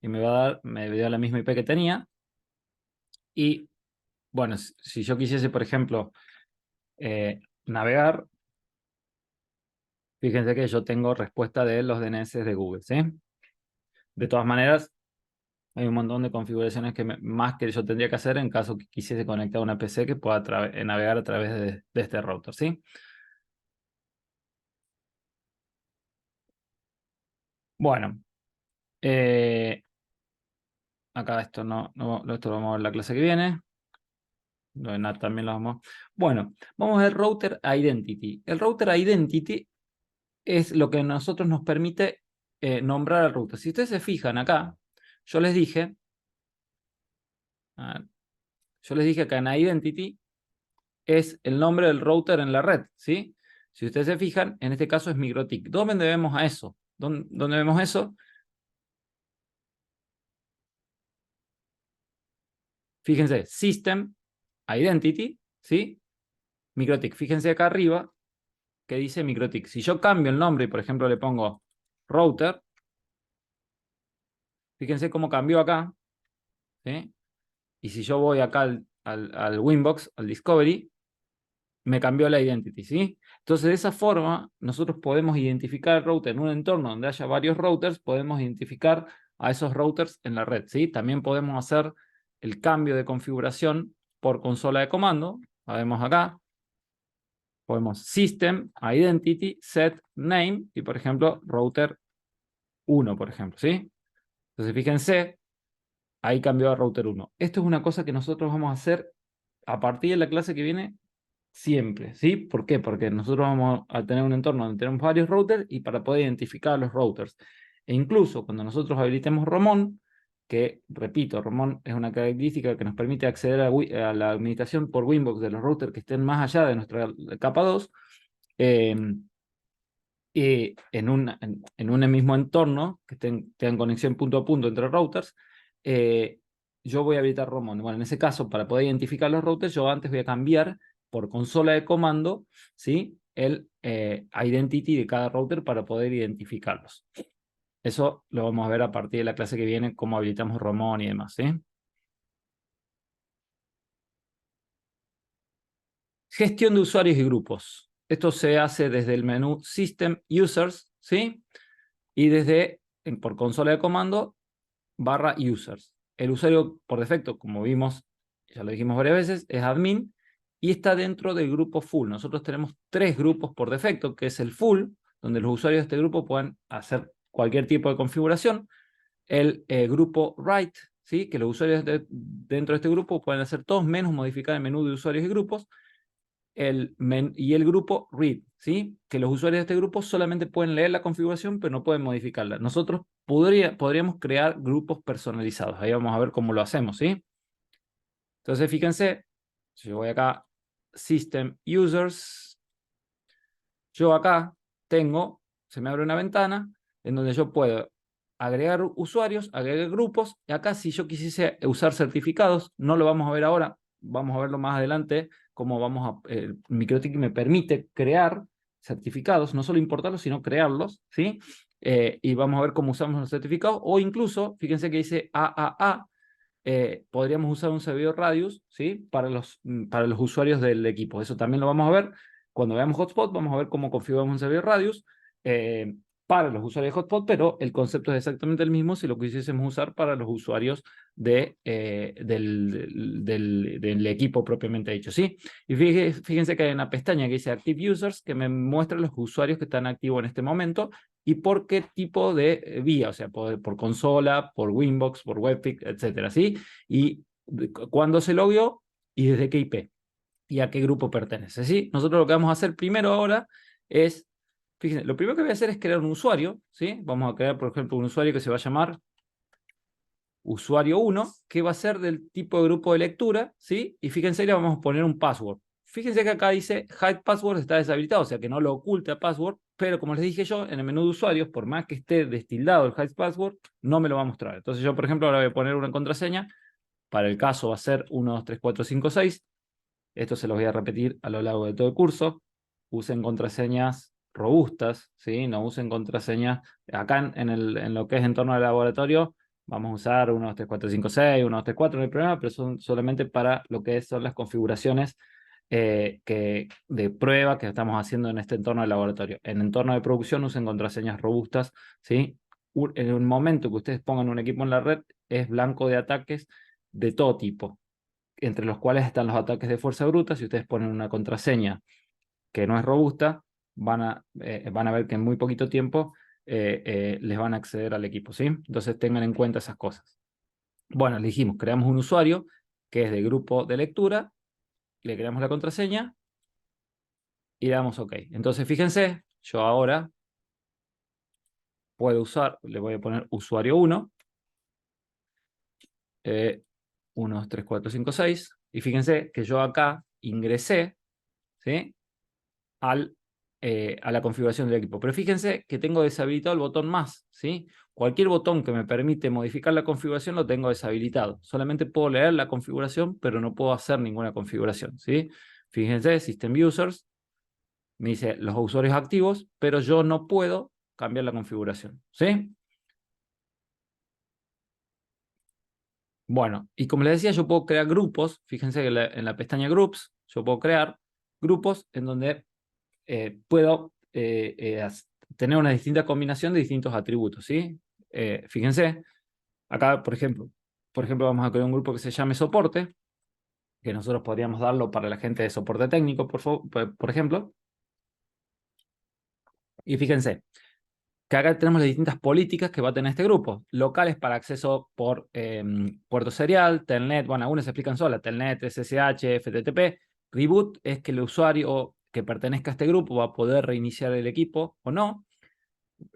y me dio la misma IP que tenía. Y, bueno, si yo quisiese, por ejemplo, navegar, fíjense que yo tengo respuesta de los DNS de Google, ¿sí? De todas maneras, hay un montón de configuraciones más que yo tendría que hacer en caso que quisiese conectar una PC que pueda navegar a través de este router, ¿sí? Bueno, acá esto esto lo vamos a ver en la clase que viene. Lo de NAT también lo vamos. Bueno, vamos al router identity. El router identity es lo que a nosotros nos permite nombrar al router. Si ustedes se fijan acá, yo les dije, acá en identity es el nombre del router en la red, ¿sí? Si ustedes se fijan, en este caso es MikroTik. ¿Dónde vemos a eso? ¿Dónde vemos eso? Fíjense, System Identity, ¿sí? MikroTik. Fíjense acá arriba que dice MikroTik. Si yo cambio el nombre y, por ejemplo, le pongo router, fíjense cómo cambió acá, ¿sí? Y si yo voy acá al Winbox, al Discovery, me cambió la identity, ¿sí? Entonces, de esa forma, nosotros podemos identificar el router en un entorno donde haya varios routers, podemos identificar a esos routers en la red, ¿sí? También podemos hacer el cambio de configuración por consola de comando. Vemos acá, podemos System, Identity, Set, Name, y por ejemplo, router 1, por ejemplo, ¿sí? Entonces, fíjense, ahí cambió a router 1. Esto es una cosa que nosotros vamos a hacer a partir de la clase que viene siempre, ¿sí? ¿Por qué? Porque nosotros vamos a tener un entorno donde tenemos varios routers y para poder identificar los routers. E incluso cuando nosotros habilitemos Romón, que, repito, Romón es una característica que nos permite acceder a la administración por Winbox de los routers que estén más allá de nuestra capa 2, eh, en un mismo entorno, que tengan conexión punto a punto entre routers, yo voy a habilitar Romón. Bueno, en ese caso, para poder identificar los routers, yo antes voy a cambiar por consola de comando, ¿sí? El identity de cada router para poder identificarlos. Eso lo vamos a ver a partir de la clase que viene, cómo habilitamos Romón y demás, ¿sí? Gestión de usuarios y grupos. Esto se hace desde el menú System Users, ¿sí? Y por consola de comando, /users. El usuario por defecto, como vimos, ya lo dijimos varias veces, es admin y está dentro del grupo full. Nosotros tenemos 3 grupos por defecto, que es el full, donde los usuarios de este grupo pueden hacer cualquier tipo de configuración. El grupo write, ¿sí? Que los usuarios dentro de este grupo pueden hacer todos menos modificar el menú de usuarios y grupos. Y el grupo read, ¿sí? Que los usuarios de este grupo solamente pueden leer la configuración, pero no pueden modificarla. Nosotros podríamos crear grupos personalizados. Ahí vamos a ver cómo lo hacemos, ¿sí? Entonces, fíjense, si yo voy acá, System Users, yo acá se me abre una ventana en donde yo puedo agregar usuarios, agregar grupos, y acá si yo quisiese usar certificados, no lo vamos a ver ahora, vamos a verlo más adelante, cómo MikroTik me permite crear certificados, no solo importarlos, sino crearlos, ¿sí? Y vamos a ver cómo usamos los certificados, o incluso, fíjense que dice AAA, podríamos usar un servidor Radius, ¿sí? Para los usuarios del equipo. Eso también lo vamos a ver. Cuando veamos Hotspot, vamos a ver cómo configuramos un servidor Radius. para los usuarios de hotspot, pero el concepto es exactamente el mismo si lo quisiésemos usar para los usuarios del equipo propiamente dicho, ¿sí? Y fíjense que hay una pestaña que dice Active Users que me muestra los usuarios que están activos en este momento y por qué tipo de vía, o sea, por consola, por Winbox, por Webfig, etcétera, ¿sí? Y cuándo se logueó y desde qué IP y a qué grupo pertenece, ¿sí? Nosotros lo que vamos a hacer primero ahora es, fíjense, lo primero que voy a hacer es crear un usuario, ¿sí? Vamos a crear, por ejemplo, un usuario que se va a llamar usuario 1, que va a ser del tipo de grupo de lectura, ¿sí? Y fíjense, le vamos a poner un password. Fíjense que acá dice hide password está deshabilitado, o sea que no lo oculta password, pero como les dije yo, en el menú de usuarios, por más que esté destildado el hide password, no me lo va a mostrar. Entonces yo, por ejemplo, ahora voy a poner una contraseña, para el caso va a ser 1, 2, 3, 4, 5, 6. Esto se los voy a repetir a lo largo de todo el curso. Usen contraseñas robustas, ¿sí? No usen contraseñas. Acá en lo que es entorno de laboratorio, vamos a usar 1, 2, 3, 4, 5, 6, 1, 2, 3, 4, no hay problema, pero son solamente para lo que son las configuraciones de prueba que estamos haciendo en este entorno de laboratorio. En entorno de producción usen contraseñas robustas, ¿sí? En el momento que ustedes pongan un equipo en la red, es blanco de ataques de todo tipo, entre los cuales están los ataques de fuerza bruta. Si ustedes ponen una contraseña que no es robusta, van a ver que en muy poquito tiempo les van a acceder al equipo, ¿sí? Entonces tengan en cuenta esas cosas. Bueno, le dijimos, creamos un usuario que es de grupo de lectura, le creamos la contraseña y le damos OK. Entonces fíjense, yo ahora puedo usar, le voy a poner usuario 1, 1, 2, 3, 4, 5, 6, y fíjense que yo acá ingresé, ¿sí? A la configuración del equipo. Pero fíjense que tengo deshabilitado el botón más, ¿sí? Cualquier botón que me permite modificar la configuración lo tengo deshabilitado. Solamente puedo leer la configuración, pero no puedo hacer ninguna configuración, ¿sí? Fíjense, System Users, me dice los usuarios activos, pero yo no puedo cambiar la configuración, ¿sí? Bueno, y como les decía, yo puedo crear grupos. Fíjense que en la pestaña Groups, yo puedo crear grupos en donde puedo tener una distinta combinación de distintos atributos, ¿sí? Fíjense, acá, por ejemplo, vamos a crear un grupo que se llame soporte, que nosotros podríamos darlo para la gente de soporte técnico, por ejemplo. Y fíjense, que acá tenemos las distintas políticas que va a tener este grupo. Locales para acceso por puerto serial, Telnet, bueno, algunas se explican solas, Telnet, SSH, FTTP. Reboot es que el usuario que pertenezca a este grupo va a poder reiniciar el equipo o no.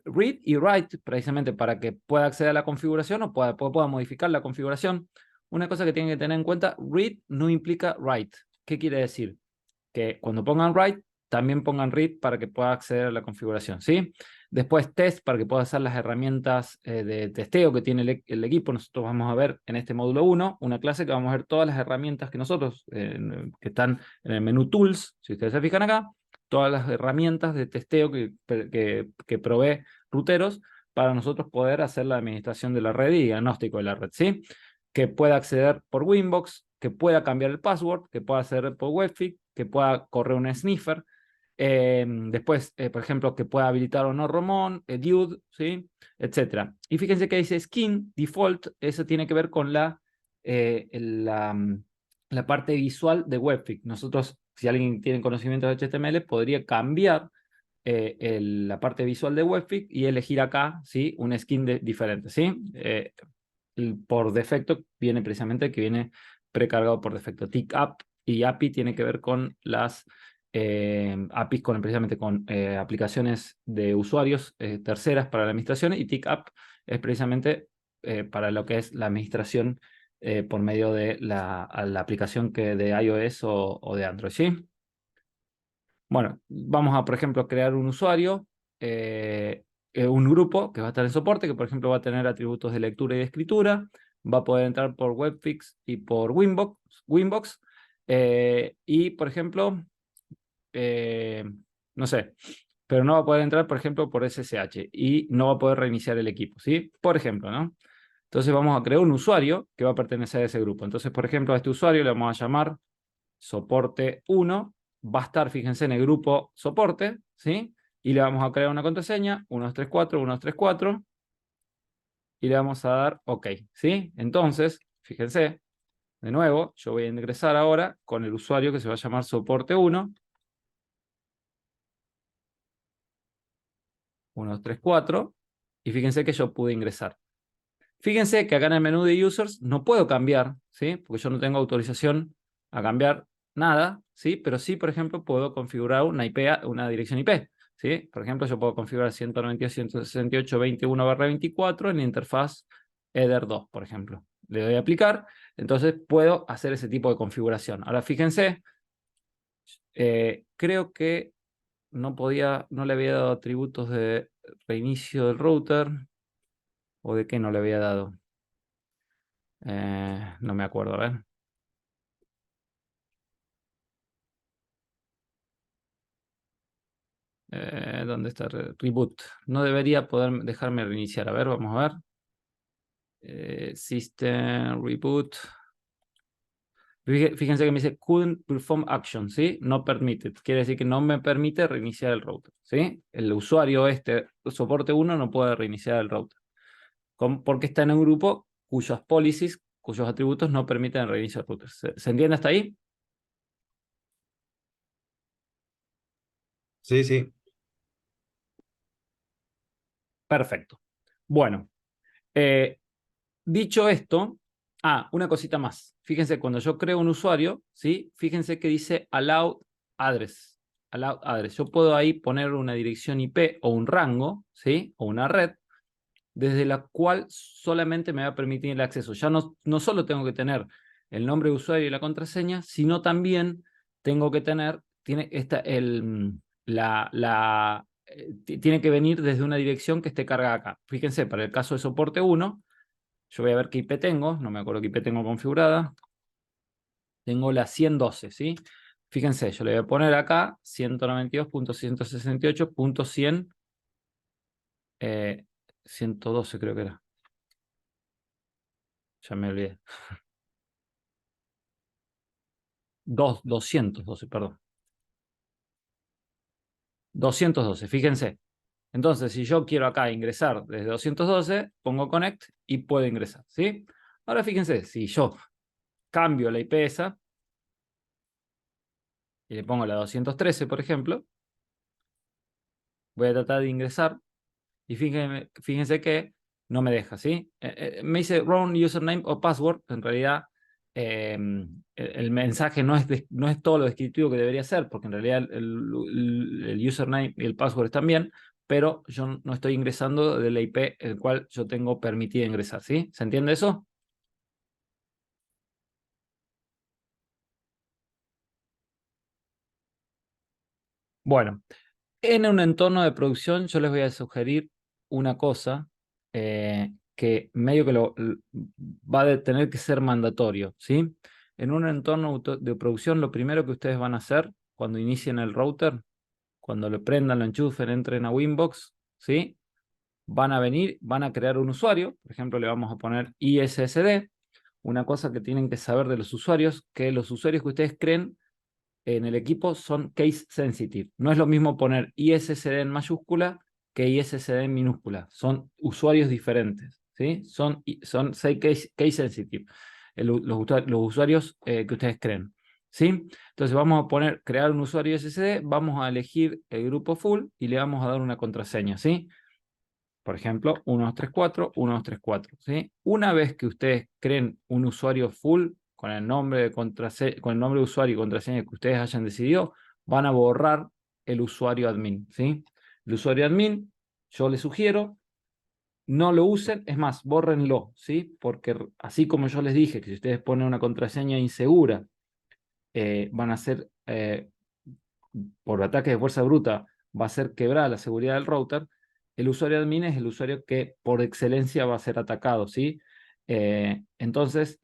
Read y write, precisamente para que pueda acceder a la configuración o pueda modificar la configuración. Una cosa que tienen que tener en cuenta, read no implica write. ¿Qué quiere decir? Que cuando pongan write, también pongan read para que pueda acceder a la configuración, ¿sí? Después test para que pueda hacer las herramientas de testeo que tiene el equipo. Nosotros vamos a ver en este módulo 1 una clase que vamos a ver todas las herramientas que nosotros, que están en el menú Tools, si ustedes se fijan acá, todas las herramientas de testeo que provee Ruteros para nosotros poder hacer la administración de la red y diagnóstico de la red, ¿sí? Que pueda acceder por Winbox, que pueda cambiar el password, que pueda acceder por Webfig, que pueda correr un sniffer, después, por ejemplo, que pueda habilitar o no Romón, Dude, ¿sí? Etcétera. Y fíjense que dice skin, default, eso tiene que ver con la parte visual de Webfig. Nosotros, si alguien tiene conocimiento de HTML, podría cambiar la parte visual de Webfig y elegir acá, ¿sí? Un skin diferente, ¿sí? Por defecto viene precisamente que viene precargado por defecto. TickUp y API tiene que ver con las APIs precisamente con aplicaciones de usuarios terceras para la administración, y TickUp es precisamente para lo que es la administración por medio de la aplicación de iOS o de Android, ¿sí? Bueno, vamos a, por ejemplo, crear un usuario, un grupo que va a estar en soporte, que por ejemplo va a tener atributos de lectura y de escritura, va a poder entrar por Webfix y por Winbox, y por ejemplo, eh, no sé, pero no va a poder entrar, por ejemplo, por SSH y no va a poder reiniciar el equipo, ¿sí? Por ejemplo, ¿no? Entonces vamos a crear un usuario que va a pertenecer a ese grupo. Entonces, por ejemplo, a este usuario le vamos a llamar soporte 1, va a estar, fíjense, en el grupo soporte, ¿sí? y le vamos a crear una contraseña, 1234, 1234, y le vamos a dar OK, ¿sí? Entonces, fíjense, de nuevo, yo voy a ingresar ahora con el usuario que se va a llamar soporte 1, 1234, y fíjense que yo pude ingresar. Fíjense que acá en el menú de users no puedo cambiar, ¿sí? Porque yo no tengo autorización a cambiar nada, ¿sí? Pero sí, por ejemplo, puedo configurar una IP, una dirección IP, ¿sí? Por ejemplo, yo puedo configurar 192.168.21/24 en la interfaz header 2, por ejemplo. Le doy a aplicar, entonces puedo hacer ese tipo de configuración. Ahora fíjense, creo que no le había dado atributos de reinicio del router, o de qué no le había dado. No me acuerdo, a ver. ¿Dónde está? Reboot. No debería poder dejarme reiniciar. A ver, vamos a ver. System Reboot. Fíjense que me dice couldn't perform action, ¿sí? No permitted. Quiere decir que no me permite reiniciar el router, ¿sí? El usuario soporte 1 no puede reiniciar el router. Porque está en un grupo cuyas policies, cuyos atributos no permiten el reinicio del router. ¿Se entiende hasta ahí? Sí, sí. Perfecto. Bueno, eh, dicho esto, una cosita más. Fíjense, cuando yo creo un usuario, ¿sí? Fíjense que dice allowed address. Allowed address. Yo puedo ahí poner una dirección IP o un rango, ¿sí? O una red, desde la cual solamente me va a permitir el acceso. Ya no solo tengo que tener el nombre de usuario y la contraseña, sino también tengo que tener, tiene tiene que venir desde una dirección que esté cargada acá. Fíjense, para el caso de soporte 1, yo voy a ver qué IP tengo, no me acuerdo qué IP tengo configurada. Tengo la 112, ¿sí? Fíjense, yo le voy a poner acá 192.168.100, 112 creo que era. Ya me olvidé. 212, perdón. 212, fíjense. Entonces, si yo quiero acá ingresar desde 212, pongo connect y puedo ingresar, ¿sí? Ahora fíjense, si yo cambio la IP esa y le pongo la 213, por ejemplo, voy a tratar de ingresar y fíjense que no me deja, ¿sí? Me dice wrong username o password. En realidad, el mensaje no es todo lo descriptivo que debería ser, porque en realidad el username y el password están bien, pero yo no estoy ingresando de la IP el cual yo tengo permitido ingresar, ¿sí? ¿Se entiende eso? Bueno, en un entorno de producción yo les voy a sugerir una cosa, que medio que va a tener que ser mandatorio, ¿sí? En un entorno de producción, lo primero que ustedes van a hacer cuando inicien el router, cuando lo prendan, lo enchufen, entren a Winbox, ¿sí? Van a venir, van a crear un usuario, por ejemplo, le vamos a poner ISSD. Una cosa que tienen que saber de los usuarios, que los usuarios que ustedes creen en el equipo son case sensitive. No es lo mismo poner ISSD en mayúscula que ISSD en minúscula. Son usuarios diferentes, ¿sí? Son case sensitive, los usuarios que ustedes creen, ¿sí? Entonces vamos a crear un usuario ISSD, vamos a elegir el grupo full y le vamos a dar una contraseña, ¿sí? Por ejemplo, 1234, 1234, ¿sí? Una vez que ustedes creen un usuario full con el nombre de usuario y contraseña que ustedes hayan decidido, van a borrar el usuario admin, ¿sí? El usuario admin, yo les sugiero, no lo usen, es más, bórrenlo, ¿sí? Porque así como yo les dije que si ustedes ponen una contraseña insegura, van a ser, por ataque de fuerza bruta, va a ser quebrada la seguridad del router. El usuario admin es el usuario que por excelencia va a ser atacado, ¿sí? Entonces,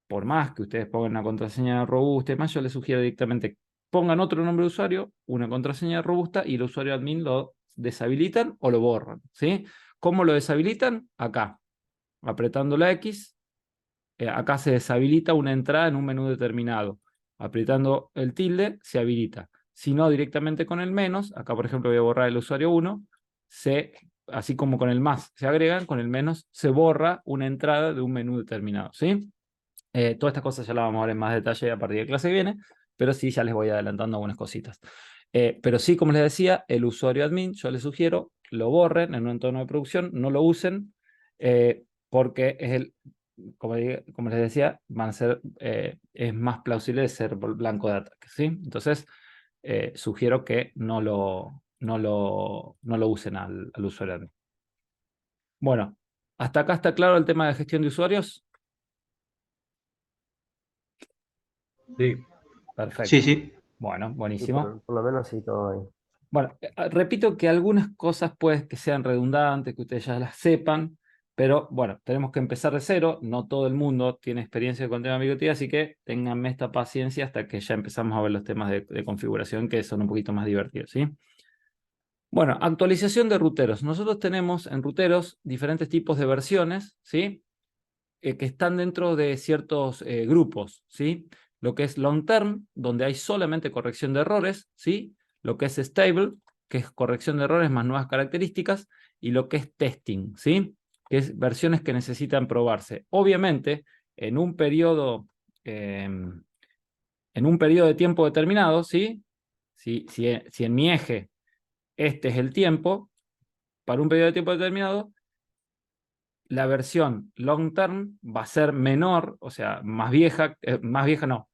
por más que ustedes pongan una contraseña robusta y más, yo les sugiero directamente pongan otro nombre de usuario, una contraseña robusta y el usuario admin lo deshabilitan o lo borran, ¿sí? ¿Cómo lo deshabilitan? Acá, apretando la X, acá se deshabilita una entrada en un menú determinado. Apretando el tilde se habilita. sino directamente con el menos. Acá, por ejemplo, voy a borrar el usuario 1. Así como con el más se agregan, con el menos se borra una entrada de un menú determinado, ¿sí? Todas estas cosas ya las vamos a ver en más detalle a partir de clase que viene, pero sí, ya les voy adelantando algunas cositas. Pero sí, como les decía, el usuario admin, yo les sugiero, lo borren en un entorno de producción, no lo usen, porque como les decía, es más plausible de ser blanco de ataque, ¿sí? Entonces, sugiero que no lo usen al usuario admin. Bueno, ¿hasta acá está claro el tema de gestión de usuarios? Sí. Sí, Perfecto. sí. Bueno, Y buenísimo. por lo menos sí, todo ahí. Bueno, repito que algunas cosas pueden que sean redundantes, que ustedes ya las sepan, pero bueno, tenemos que empezar de cero. No todo el mundo tiene experiencia con tema de IoT, así que ténganme esta paciencia hasta que ya empezamos a ver los temas de configuración que son un poquito más divertidos, ¿sí? Bueno, actualización de ruteros. Nosotros tenemos en ruteros diferentes tipos de versiones, ¿sí? Que están dentro de ciertos grupos, ¿sí? Lo que es long term, donde hay solamente corrección de errores, ¿sí? Lo que es stable, que es corrección de errores más nuevas características, y lo que es testing, ¿sí? Que es versiones que necesitan probarse. Obviamente, en un periodo, de tiempo determinado, ¿sí? Si en mi eje este es el tiempo, para un periodo de tiempo determinado, la versión long term va a ser menor, o sea, más vieja no,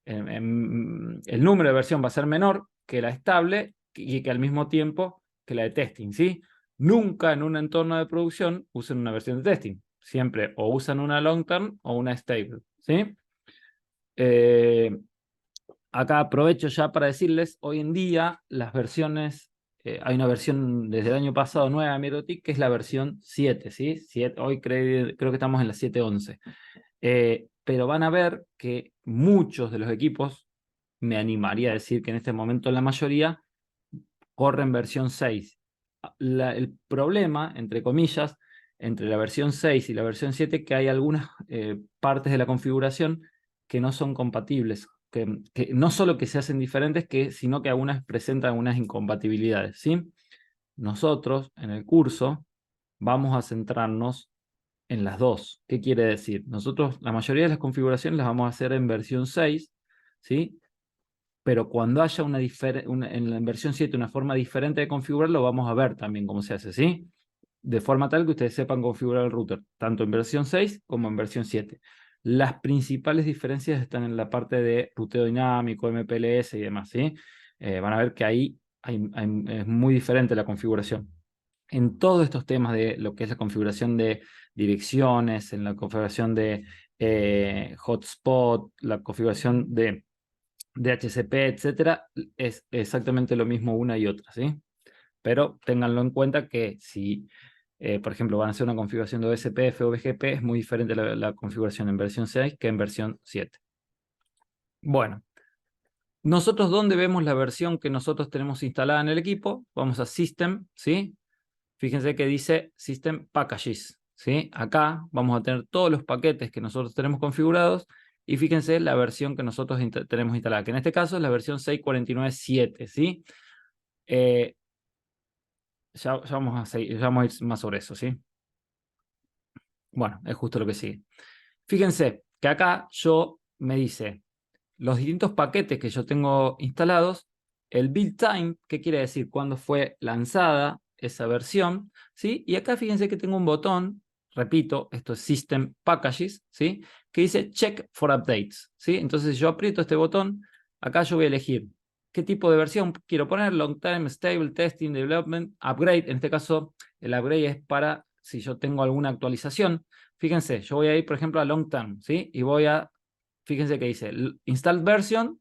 el número de versión va a ser menor que la estable y que al mismo tiempo que la de testing, ¿sí? Nunca en un entorno de producción usen una versión de testing, siempre o usan una long term o una stable, ¿sí? Eh, Acá aprovecho ya para decirles, hoy en día las versiones, hay una versión desde el año pasado nueva de Mirotic, que es la versión 7, ¿sí? Hoy creo que estamos en la 7.11. Pero van a ver que muchos de los equipos, me animaría a decir que en este momento la mayoría, corren versión 6. El problema, entre comillas, entre la versión 6 y la versión 7, que hay algunas partes de la configuración que no son compatibles, que no solo que se hacen diferentes, sino que algunas presentan algunas incompatibilidades, ¿sí? Nosotros, en el curso, vamos a centrarnos en las dos. ¿Qué quiere decir? Nosotros, la mayoría de las configuraciones las vamos a hacer en versión 6, ¿sí? Pero cuando haya en la versión 7 una forma diferente de configurarlo, vamos a ver también cómo se hace, ¿sí? De forma tal que ustedes sepan configurar el router, tanto en versión 6 como en versión 7. Las principales diferencias están en la parte de ruteo dinámico, MPLS y demás, ¿sí? Van a ver que ahí es muy diferente la configuración. En todos estos temas de lo que es la configuración de direcciones, en la configuración de hotspot, la configuración de DHCP, etcétera, es exactamente lo mismo una y otra, ¿sí? Pero ténganlo en cuenta que si, por ejemplo, van a hacer una configuración de OSPF o BGP, es muy diferente la configuración en versión 6 que en versión 7. Bueno, nosotros, ¿dónde vemos la versión que nosotros tenemos instalada en el equipo? Vamos a System, ¿sí? Fíjense que dice System Packages, ¿sí? Acá vamos a tener todos los paquetes que nosotros tenemos configurados y fíjense la versión que nosotros tenemos instalada, que en este caso es la versión 6.49.7, ¿sí? Ya vamos a ir más sobre eso, ¿sí? Bueno, es justo lo que sigue. Fíjense que acá me dice los distintos paquetes que yo tengo instalados, el build time, ¿qué quiere decir? Cuándo fue lanzada esa versión, ¿sí? Y acá fíjense que tengo un botón, repito, esto es System Packages, ¿sí? Que dice Check for Updates, ¿sí? Entonces yo aprieto este botón, acá yo voy a elegir qué tipo de versión quiero poner, Long Time, Stable, Testing, Development, Upgrade. En este caso, el upgrade es para si yo tengo alguna actualización. Fíjense, yo voy a ir, por ejemplo, a Long Term, ¿sí? Y fíjense que dice, Installed Version,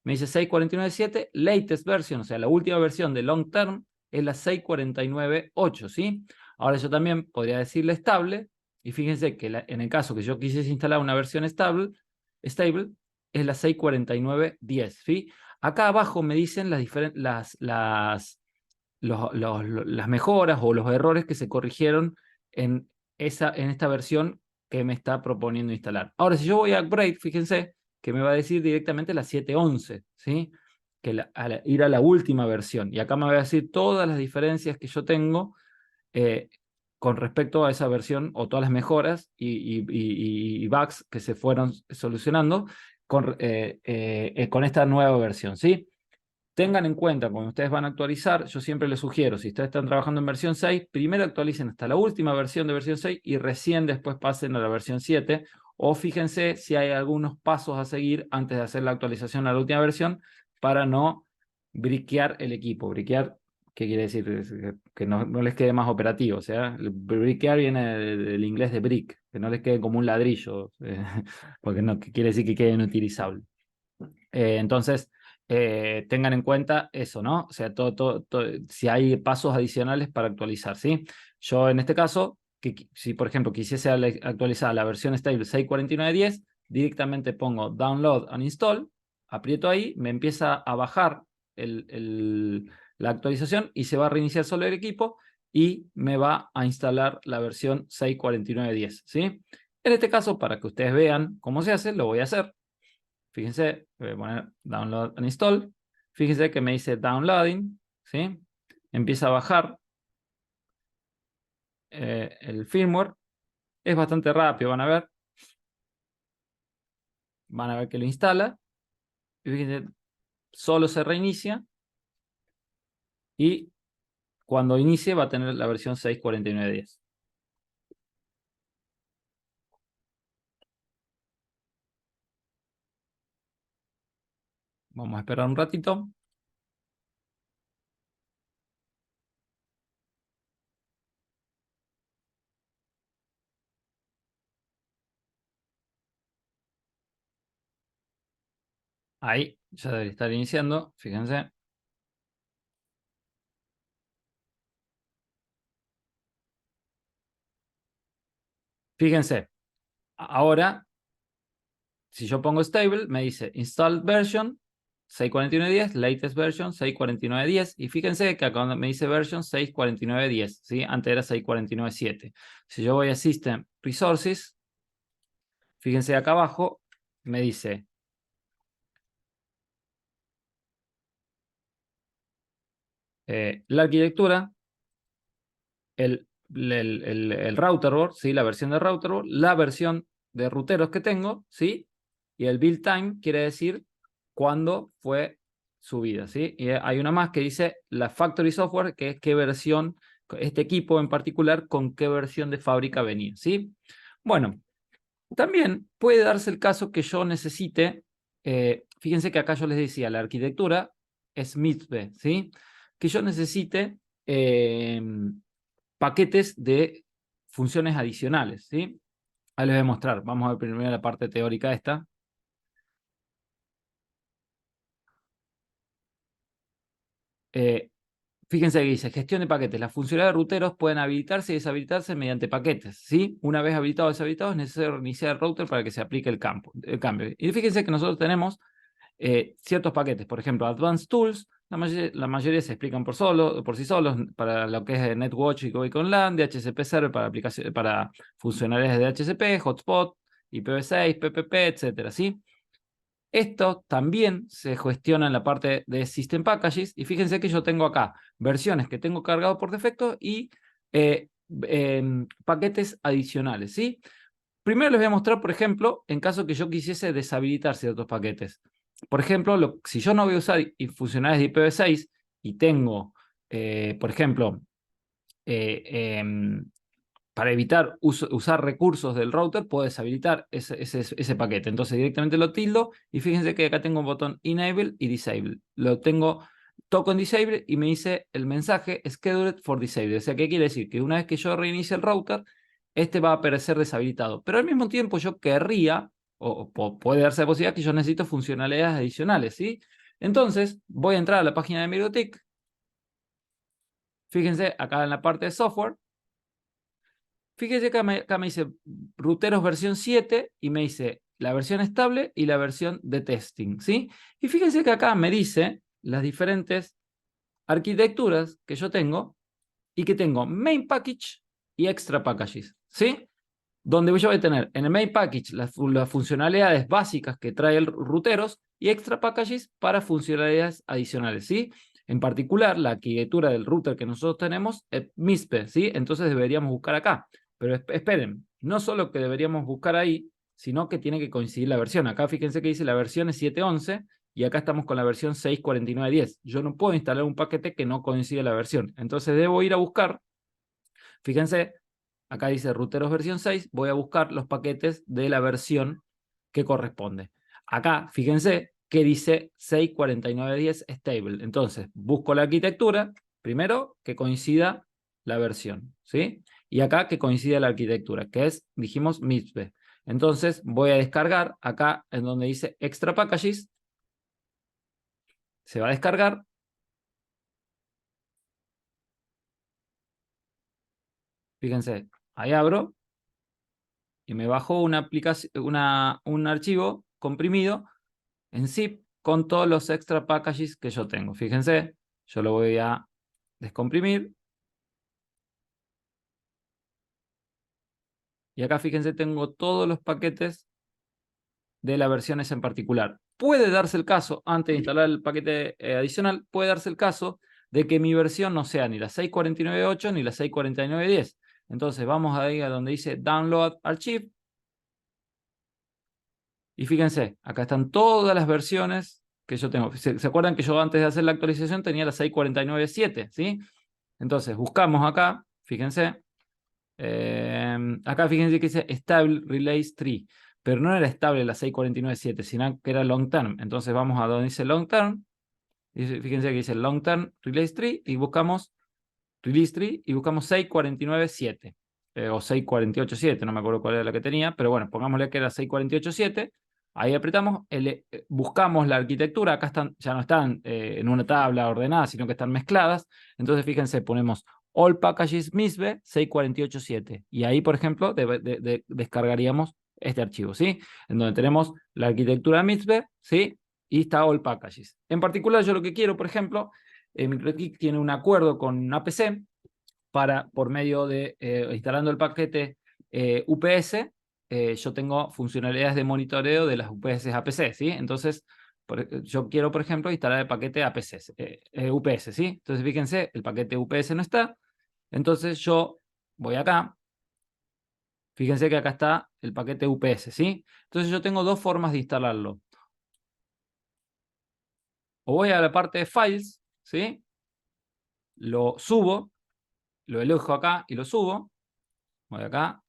me dice 6.49.7, Latest Version, o sea, la última versión de Long Term es la 6.49.8, ¿sí? Ahora yo también podría decirle estable, y fíjense que en el caso que yo quisiese instalar una versión stable es la 6.49.10, ¿sí? Acá abajo me dicen las mejoras o los errores que se corrigieron en esta versión que me está proponiendo instalar. Ahora, si yo voy a upgrade, fíjense que me va a decir directamente la 7.11, ¿sí? ir a la última versión. Y acá me voy a decir todas las diferencias que yo tengo con respecto a esa versión, o todas las mejoras y bugs que se fueron solucionando con esta nueva versión, ¿sí? Tengan en cuenta, cuando ustedes van a actualizar, yo siempre les sugiero, si ustedes están trabajando en versión 6, primero actualicen hasta la última versión de versión 6 y recién después pasen a la versión 7, o fíjense si hay algunos pasos a seguir antes de hacer la actualización a la última versión para no briquear el equipo. Briquear, ¿qué quiere decir? Que no les quede más operativo. O sea, briquear viene del inglés de brick, que no les quede como un ladrillo, porque no quiere decir que quede inutilizable. Entonces, tengan en cuenta eso, ¿no? O sea, si hay pasos adicionales para actualizar, ¿sí? Yo en este caso, si por ejemplo quisiese actualizar la versión stable 6.49.10, directamente pongo download and install, aprieto ahí, me empieza a bajar la actualización y se va a reiniciar solo el equipo y me va a instalar la versión 6.49.10, ¿sí? En este caso, para que ustedes vean cómo se hace, lo voy a hacer. Fíjense, voy a poner download and install. Fíjense que me dice downloading, ¿sí? Empieza a bajar el firmware. Es bastante rápido, van a ver. Van a ver que lo instala. Y fíjense, solo se reinicia. Y cuando inicie va a tener la versión 6.49.10. Vamos a esperar un ratito. Ahí, ya debe estar iniciando. Fíjense. Fíjense. Ahora, si yo pongo stable, me dice installed version 6.49.10, latest version 6.49.10, y fíjense que acá me dice version 6.49.10, ¿sí? Antes era 6.49.7. Si yo voy a System Resources, fíjense acá abajo, me dice la arquitectura, el router board, ¿sí? La versión de router board, la versión de ruteros que tengo, ¿sí? Y el build time quiere decir cuándo fue subida, ¿sí? Y hay una más que dice la factory software, que es qué versión, este equipo en particular, con qué versión de fábrica venía, ¿sí? Bueno, también puede darse el caso que yo necesite, fíjense que acá yo les decía, la arquitectura es MIPS, ¿sí? Que yo necesite paquetes de funciones adicionales, ¿sí? Ahí les voy a mostrar. Vamos a ver primero la parte teórica esta. Fíjense que dice, gestión de paquetes. Las funcionalidades de ruteros pueden habilitarse y deshabilitarse mediante paquetes, ¿sí? Una vez habilitado o deshabilitado, es necesario reiniciar el router para que se aplique el cambio. Y fíjense que nosotros tenemos ciertos paquetes, por ejemplo, Advanced Tools, la mayoría se explican por sí solos, para lo que es NetWatch y Goicon LAN, DHCP Server para funcionalidades de DHCP, Hotspot, IPv6, PPP, etcétera, ¿sí? Esto también se gestiona en la parte de System Packages, y fíjense que yo tengo acá versiones que tengo cargado por defecto y paquetes adicionales, ¿sí? Primero les voy a mostrar, por ejemplo, en caso que yo quisiese deshabilitar ciertos paquetes. Por ejemplo, si yo no voy a usar funcionalidades de IPv6 y tengo, por ejemplo, eh, para evitar usar recursos del router, puedo deshabilitar ese paquete. Entonces directamente lo tildo y fíjense que acá tengo un botón Enable y Disable. Lo tengo, toco en Disable y me dice el mensaje Scheduled for Disable. O sea, ¿qué quiere decir? Que una vez que yo reinicie el router, este va a aparecer deshabilitado. Pero al mismo tiempo yo querría, o puede darse la posibilidad que yo necesito funcionalidades adicionales, ¿sí? Entonces voy a entrar a la página de MikroTik. Fíjense acá en la parte de software. Fíjese que acá me dice ruteros versión 7 y me dice la versión estable y la versión de testing, ¿sí? Y fíjense que acá me dice las diferentes arquitecturas que yo tengo y que tengo main package y extra packages, ¿sí? donde yo voy a tener en el main package las funcionalidades básicas que trae el ruteros y extra packages para funcionalidades adicionales, ¿sí? En particular, la arquitectura del router que nosotros tenemos es MISP, ¿sí? Entonces deberíamos buscar acá. Pero esperen, no solo que deberíamos buscar ahí, sino que tiene que coincidir la versión. Acá fíjense que dice la versión es 7.11 y acá estamos con la versión 6.49.10. Yo no puedo instalar un paquete que no coincide la versión. Entonces debo ir a buscar, fíjense, acá dice ruteros versión 6, voy a buscar los paquetes de la versión que corresponde. Acá, fíjense que dice 6.49.10 stable. Entonces, busco la arquitectura, primero que coincida la versión, ¿sí? Y acá que coincida la arquitectura, que es, dijimos, MIPS. Entonces, voy a descargar acá en donde dice extra packages, se va a descargar. Fíjense, ahí abro y me bajo una aplicación, un archivo comprimido en zip con todos los extra packages que yo tengo. Fíjense, yo lo voy a descomprimir. Y acá fíjense, tengo todos los paquetes de las versiones en particular. Puede darse el caso, antes de instalar el paquete adicional, puede darse el caso de que mi versión no sea ni la 6.49.8 ni la 6.49.10. Entonces vamos ahí a donde dice Download Archive. Y fíjense, acá están todas las versiones que yo tengo. ¿Se acuerdan que yo antes de hacer la actualización tenía la 6.49.7? ¿Sí? Entonces buscamos acá, fíjense. Acá fíjense que dice Stable Release 3, pero no era estable la 6.49.7, sino que era Long Term. Entonces vamos a donde dice Long Term, y fíjense que dice Long Term Release 3 y buscamos Release 3 y buscamos 6.49.7 o 6.48.7, no me acuerdo cuál era la que tenía, pero bueno, pongámosle que era 6.48.7. Ahí apretamos, buscamos la arquitectura, acá están, ya no están en una tabla ordenada, sino que están mezcladas. Entonces fíjense, ponemos All Packages MISB 6.48.7 y ahí, por ejemplo, descargaríamos este archivo, ¿sí? En donde tenemos la arquitectura MISB, ¿sí? Y está All Packages. En particular, yo lo que quiero, por ejemplo, MikroTik tiene un acuerdo con APC para, por medio de instalando el paquete UPS, yo tengo funcionalidades de monitoreo de las UPS APC, ¿sí? Entonces, yo quiero, por ejemplo, instalar el paquete APC, UPS, ¿sí? Entonces, fíjense, el paquete UPS no está. Entonces, yo voy acá. Fíjense que acá está el paquete UPS, ¿sí? Entonces, yo tengo dos formas de instalarlo. O voy a la parte de Files, ¿sí? Lo subo, lo elijo acá y lo subo. Voy acá,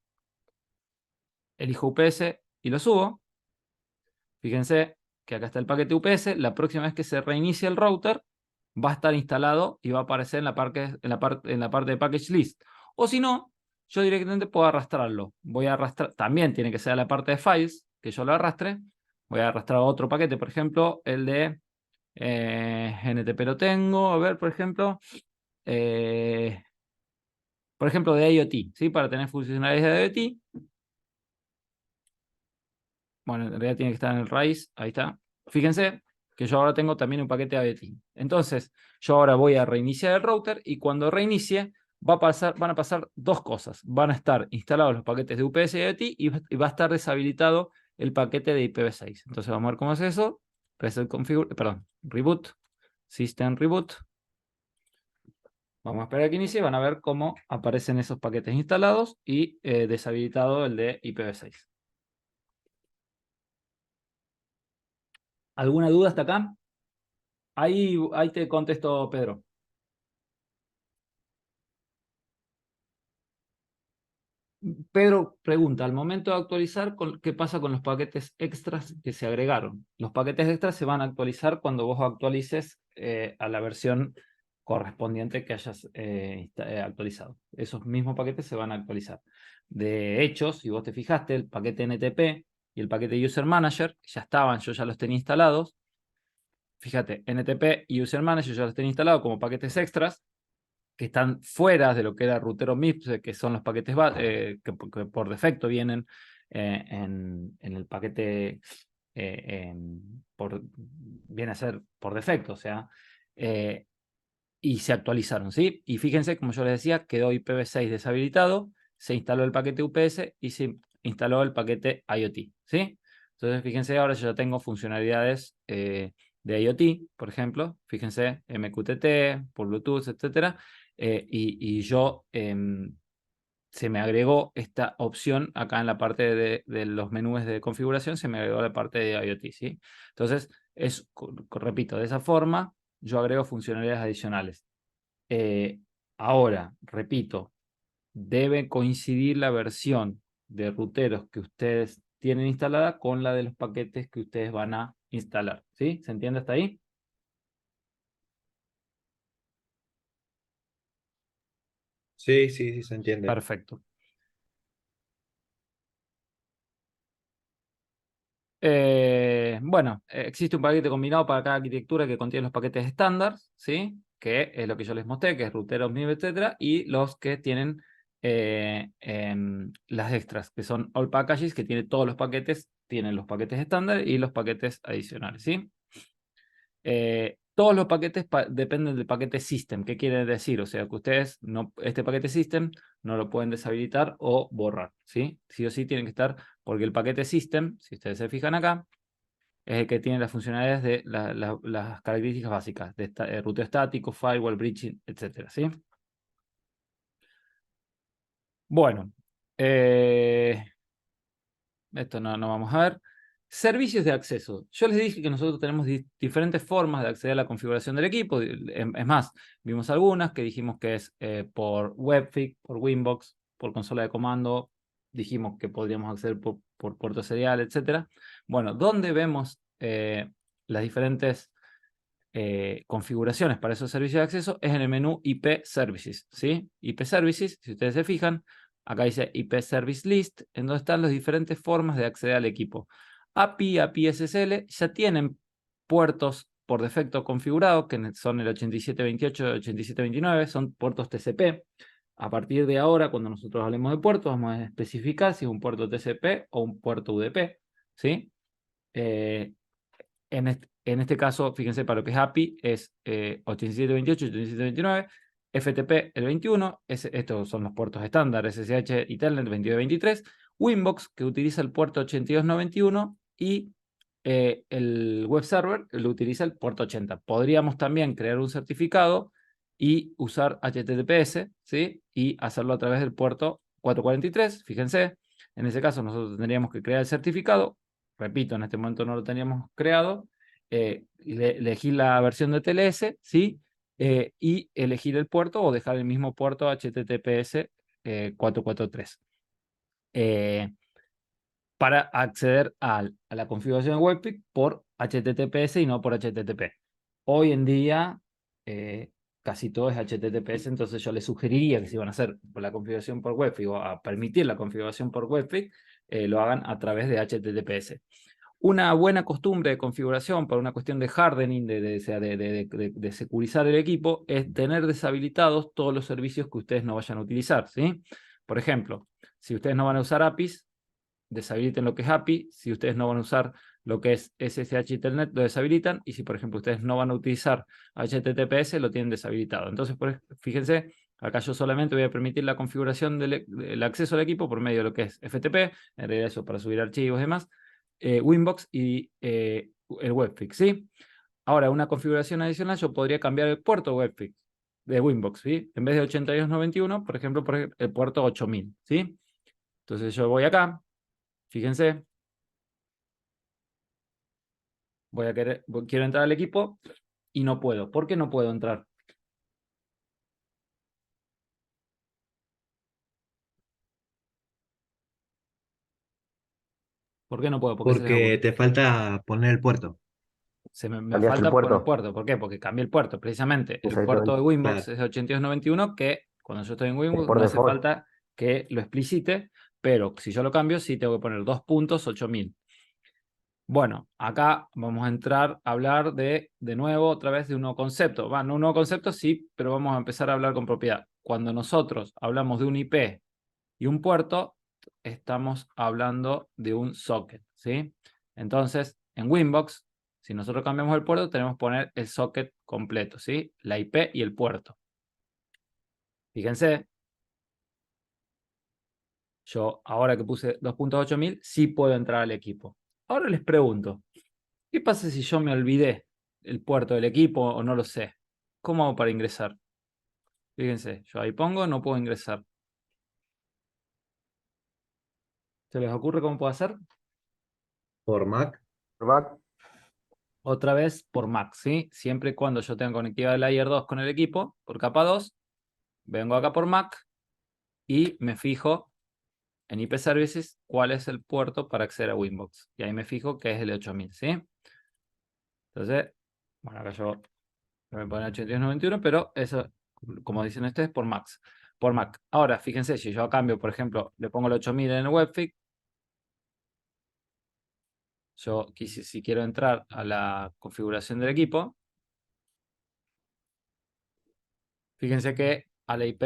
elijo UPS y lo subo. Fíjense que acá está el paquete UPS. La próxima vez que se reinicie el router, va a estar instalado y va a aparecer en la parte de Package List. O si no, yo directamente puedo arrastrarlo. Voy a arrastrar, también tiene que ser la parte de Files, que yo lo arrastre. Voy a arrastrar otro paquete, por ejemplo, el de NTP lo tengo. A ver, por ejemplo, de IoT, ¿sí? Para tener funcionalidades de IoT. Bueno, en realidad tiene que estar en el raíz. Ahí está. Fíjense que yo ahora tengo también un paquete ABT. Entonces, yo ahora voy a reiniciar el router y cuando reinicie van a pasar dos cosas. Van a estar instalados los paquetes de UPS y ABT y va a estar deshabilitado el paquete de IPv6. Entonces, vamos a ver cómo es eso. Reset configure, perdón, reboot, system reboot. Vamos a esperar a que inicie. Van a ver cómo aparecen esos paquetes instalados y deshabilitado el de IPv6. ¿Alguna duda hasta acá? Ahí te contesto, Pedro. Pedro pregunta, al momento de actualizar, ¿qué pasa con los paquetes extras que se agregaron? Los paquetes extras se van a actualizar cuando vos actualices a la versión correspondiente que hayas actualizado. Esos mismos paquetes se van a actualizar. De hecho, si vos te fijaste, el paquete NTP y el paquete User Manager ya estaban, yo ya los tenía instalados. Fíjate, NTP y User Manager ya los tenía instalados como paquetes extras que están fuera de lo que era Rutero MIPS, que son los paquetes que por defecto vienen en el paquete, viene a ser por defecto, o sea, y se actualizaron, ¿sí? Y fíjense, como yo les decía, quedó IPv6 deshabilitado, se instaló el paquete UPS y se instaló el paquete IoT, ¿sí? Entonces, fíjense, ahora yo ya tengo funcionalidades de IoT, por ejemplo, fíjense, MQTT, por Bluetooth, etcétera, y yo se me agregó esta opción acá en la parte de los menús de configuración, se me agregó la parte de IoT, ¿sí? Entonces, repito, de esa forma yo agrego funcionalidades adicionales. Ahora, repito, debe coincidir la versión de ruteros que ustedes tienen instalada con la de los paquetes que ustedes van a instalar, ¿sí? ¿Se entiende hasta ahí? Sí, sí, sí, se entiende. Perfecto. Bueno, existe un paquete combinado para cada arquitectura que contiene los paquetes estándar, ¿sí? Que es lo que yo les mostré, que es ruteros, MIB, etcétera, y los que tienen las extras, que son all packages, que tiene todos los paquetes, tienen los paquetes estándar y los paquetes adicionales, ¿sí? Todos los paquetes dependen del paquete system. ¿Qué quiere decir? O sea, que ustedes este paquete system no lo pueden deshabilitar o borrar, ¿sí? Sí o sí tienen que estar, porque el paquete system, si ustedes se fijan acá, es el que tiene las funcionalidades de las características básicas de ruteo estático, firewall, bridging, etcétera, ¿sí? Bueno, esto no vamos a ver. Servicios de acceso. Yo les dije que nosotros tenemos diferentes formas de acceder a la configuración del equipo. Es más, vimos algunas que dijimos que es por Webfig, por Winbox, por consola de comando. Dijimos que podríamos acceder por puerto serial, etc. Bueno, ¿dónde vemos las diferentes configuraciones para esos servicios de acceso? Es en el menú IP Services, ¿sí? IP Services, si ustedes se fijan, acá dice IP Service List, en donde están las diferentes formas de acceder al equipo. API, API SSL, ya tienen puertos por defecto configurados, que son el 8728 y 8729, son puertos TCP. A partir de ahora, cuando nosotros hablemos de puertos, vamos a especificar si es un puerto TCP o un puerto UDP, ¿sí? En este caso, fíjense, para lo que es API, es 8728, 8729, FTP el 21, estos son los puertos estándar, SSH y Telnet 2223, Winbox, que utiliza el puerto 8291, y el web server lo utiliza el puerto 80. Podríamos también crear un certificado y usar HTTPS, ¿sí? Y hacerlo a través del puerto 443, fíjense. En ese caso, nosotros tendríamos que crear el certificado. Repito, en este momento no lo teníamos creado. Elegir la versión de TLS, ¿sí? Y elegir el puerto o dejar el mismo puerto HTTPS 443. Para acceder a la configuración de Webpack por HTTPS y no por HTTP. Hoy en día casi todo es HTTPS, entonces yo les sugeriría que si van a hacer la configuración por Webpack o a permitir la configuración por Webpack, lo hagan a través de HTTPS. Una buena costumbre de configuración para una cuestión de hardening, de securizar el equipo, es tener deshabilitados todos los servicios que ustedes no vayan a utilizar, ¿sí? Por ejemplo, si ustedes no van a usar APIs, deshabiliten lo que es API. Si ustedes no van a usar lo que es SSH y Telnet, lo deshabilitan. Y si, por ejemplo, ustedes no van a utilizar HTTPS, lo tienen deshabilitado. Entonces, fíjense, acá yo solamente voy a permitir la configuración del acceso al equipo por medio de lo que es FTP, en realidad eso para subir archivos y demás, Winbox y el Webfix, ¿sí? Ahora, una configuración adicional, yo podría cambiar el puerto Webfix de Winbox, ¿sí? En vez de 8291, por ejemplo, por el puerto 8000, ¿sí? Entonces yo voy acá, fíjense, quiero entrar al equipo y no puedo. ¿Por qué no puedo entrar? ¿Por qué no puedo? ¿Por qué se les Porque ocurre? te falta poner el puerto. Me Cambiaste el falta poner puerto. puerto. ¿Por qué? Porque cambié el puerto. Precisamente el puerto de Exactamente. Winbox Claro. es 8291, que cuando yo estoy en Es Winbox por no hace default. falta que lo explicite, pero si yo lo cambio, sí tengo que poner 2.8000. Bueno, acá vamos a entrar a hablar de nuevo, otra vez, de un nuevo concepto. No un nuevo concepto, sí, pero vamos a empezar a hablar con propiedad. Cuando nosotros hablamos de un IP y un puerto, estamos hablando de un socket, ¿sí? Entonces, en Winbox, si nosotros cambiamos el puerto, tenemos que poner el socket completo, ¿sí? La IP y el puerto. Fíjense, Yo, ahora que puse 2.8000, sí puedo entrar al equipo. Ahora les pregunto, ¿qué pasa si yo me olvidé el puerto del equipo o no lo sé? ¿Cómo hago para ingresar? Fíjense, yo ahí pongo, no puedo ingresar. ¿Se les ocurre cómo puedo hacer? Por Mac. Mac. Otra vez por Mac, ¿sí? Siempre y cuando yo tenga conectividad de Layer 2 con el equipo, por capa 2, vengo acá por Mac y me fijo en IP Services cuál es el puerto para acceder a Winbox. Y ahí me fijo que es el 8000, ¿sí? Entonces, bueno, acá yo me pone 8291, pero eso, como dicen ustedes, por Mac. Ahora, fíjense, si yo a cambio, por ejemplo, le pongo el 8000 en el webfig, yo si quiero entrar a la configuración del equipo, fíjense que a la IP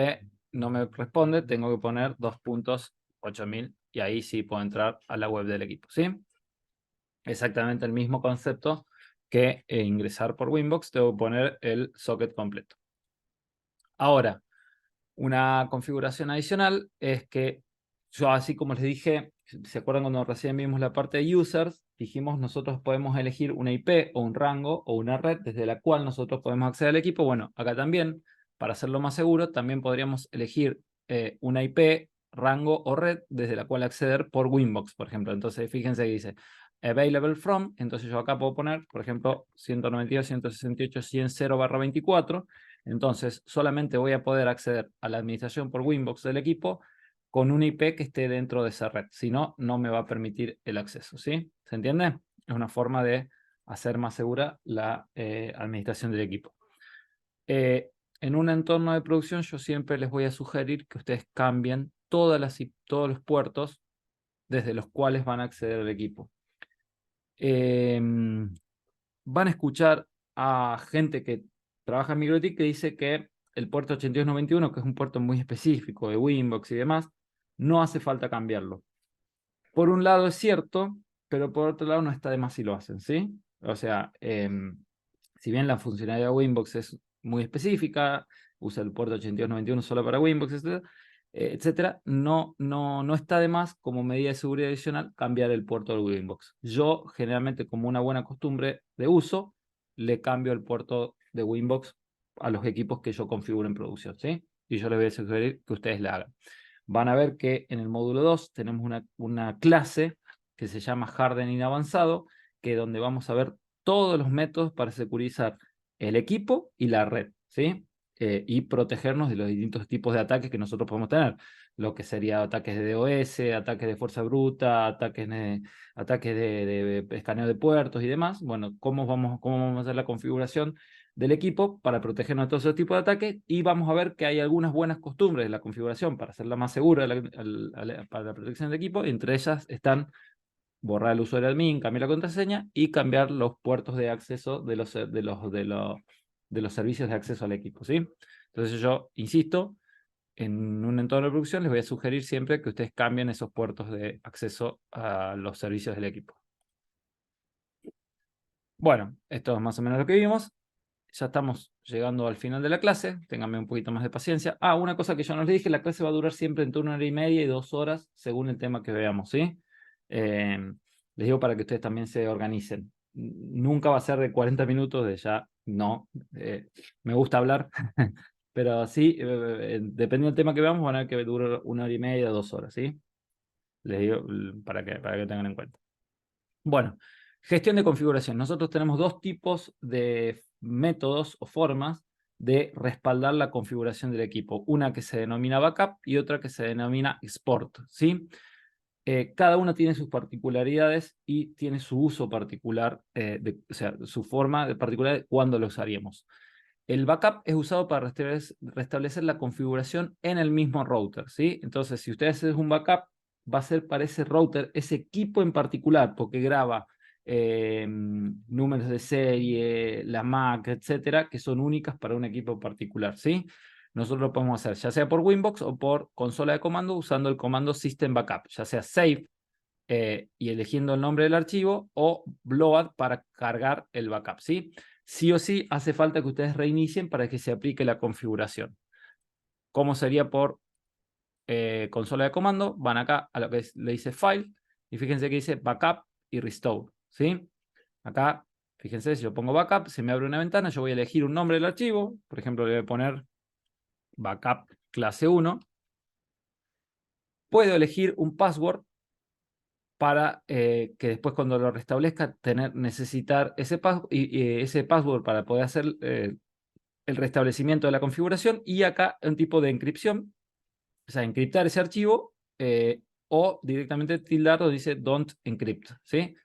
no me responde, tengo que poner 2.8000 y ahí sí puedo entrar a la web del equipo, ¿sí? Exactamente el mismo concepto que ingresar por Winbox, tengo que poner el socket completo. Ahora, una configuración adicional es que yo, así como les dije, ¿se acuerdan cuando recién vimos la parte de users? Dijimos, nosotros podemos elegir una IP o un rango o una red desde la cual nosotros podemos acceder al equipo. Bueno, acá también, para hacerlo más seguro, también podríamos elegir una IP, rango o red desde la cual acceder por Winbox, por ejemplo. Entonces, fíjense que dice available from, entonces yo acá puedo poner, por ejemplo, 192.168.100/24. Entonces, solamente voy a poder acceder a la administración por Winbox del equipo con una IP que esté dentro de esa red. Si no, no me va a permitir el acceso, ¿sí? ¿Se entiende? Es una forma de hacer más segura la administración del equipo. En un entorno de producción, yo siempre les voy a sugerir que ustedes cambien todos los puertos desde los cuales van a acceder al equipo. Van a escuchar a gente que trabaja en MikroTik que dice que el puerto 8291, que es un puerto muy específico de Winbox y demás, no hace falta cambiarlo. Por un lado es cierto, pero por otro lado no está de más si lo hacen, ¿sí? O sea, si bien la funcionalidad de Winbox es muy específica, usa el puerto 8291 solo para Winbox, etcétera, no está de más como medida de seguridad adicional cambiar el puerto de Winbox. Yo generalmente, como una buena costumbre de uso, le cambio el puerto de Winbox a los equipos que yo configuro en producción, ¿sí? Y yo les voy a sugerir que ustedes la hagan. Van a ver que en el módulo 2 tenemos una clase que se llama Hardening Avanzado, que es donde vamos a ver todos los métodos para securizar el equipo y la red, ¿sí? Y protegernos de los distintos tipos de ataques que nosotros podemos tener. Lo que sería ataques de DOS, ataques de fuerza bruta, ataques de escaneo de puertos y demás. Bueno, ¿cómo vamos a hacer la configuración del equipo para protegernos de todo ese tipo de ataques? Y vamos a ver que hay algunas buenas costumbres de la configuración para hacerla más segura para la protección del equipo. Entre ellas están borrar el usuario admin, cambiar la contraseña y cambiar los puertos de acceso de los servicios de acceso al equipo, ¿sí? Entonces yo insisto, en un entorno de producción les voy a sugerir siempre que ustedes cambien esos puertos de acceso a los servicios del equipo. Bueno, esto es más o menos lo que vimos. Ya estamos llegando al final de la clase, ténganme un poquito más de paciencia. Una cosa que yo no les dije, la clase va a durar siempre entre 1 hora y media y 2 horas, según el tema que veamos, ¿sí? Les digo para que ustedes también se organicen. Nunca va a ser de 40 minutos, de ya no. Me gusta hablar, pero sí, dependiendo del tema que veamos, van a ver que dura 1 hora y media, 2 horas, ¿sí? Les digo para que tengan en cuenta. Bueno, gestión de configuración. Nosotros tenemos dos tipos de métodos o formas de respaldar la configuración del equipo. Una que se denomina backup y otra que se denomina export, ¿sí? Cada una tiene sus particularidades y tiene su uso particular, o sea, su forma de particular de cuándo lo usaríamos. El backup es usado para restablecer la configuración en el mismo router, ¿sí? Entonces, si ustedes hacen un backup, va a ser para ese router, ese equipo en particular, porque graba números de serie, la MAC, etcétera, que son únicas para un equipo particular, ¿sí? Nosotros lo podemos hacer ya sea por Winbox o por consola de comando usando el comando System Backup, ya sea save y eligiendo el nombre del archivo o bloat para cargar el backup, ¿sí? Sí o sí hace falta que ustedes reinicien para que se aplique la configuración. ¿Cómo sería por consola de comando, van acá a lo que le dice File, y fíjense que dice Backup y Restore, ¿sí? Acá, fíjense, si yo pongo Backup, se me abre una ventana, yo voy a elegir un nombre del archivo, por ejemplo, le voy a poner Backup clase 1. Puedo elegir un password para que después cuando lo restablezca necesitar ese, ese password para poder hacer el restablecimiento de la configuración, y acá un tipo de encripción, o sea, encriptar ese archivo o directamente tildar donde dice don't encrypt, ¿sí?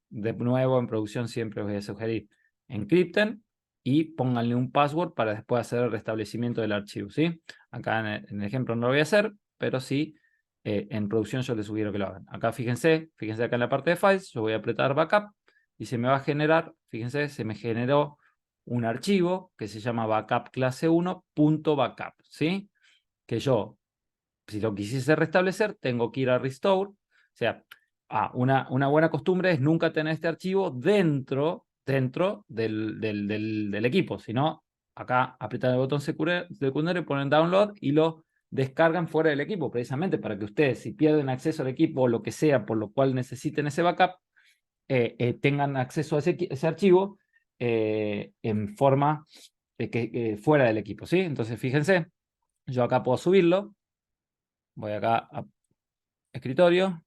De nuevo, en producción siempre os voy a sugerir encripten y pónganle un password para después hacer el restablecimiento del archivo, ¿sí? Acá en el ejemplo no lo voy a hacer, pero sí en producción yo les sugiero que lo hagan. Acá fíjense acá en la parte de files, yo voy a apretar backup y se me va a generar, fíjense, se me generó un archivo que se llama backup clase 1.backup, ¿sí? Que yo, si lo quisiese restablecer, tengo que ir a restore, o sea, una buena costumbre es nunca tener este archivo dentro del equipo, sino acá apretan el botón secundario, ponen download y lo descargan fuera del equipo, precisamente para que ustedes, si pierden acceso al equipo o lo que sea, por lo cual necesiten ese backup, tengan acceso a ese archivo en forma fuera del equipo, ¿sí? Entonces, fíjense, yo acá puedo subirlo, voy acá a escritorio,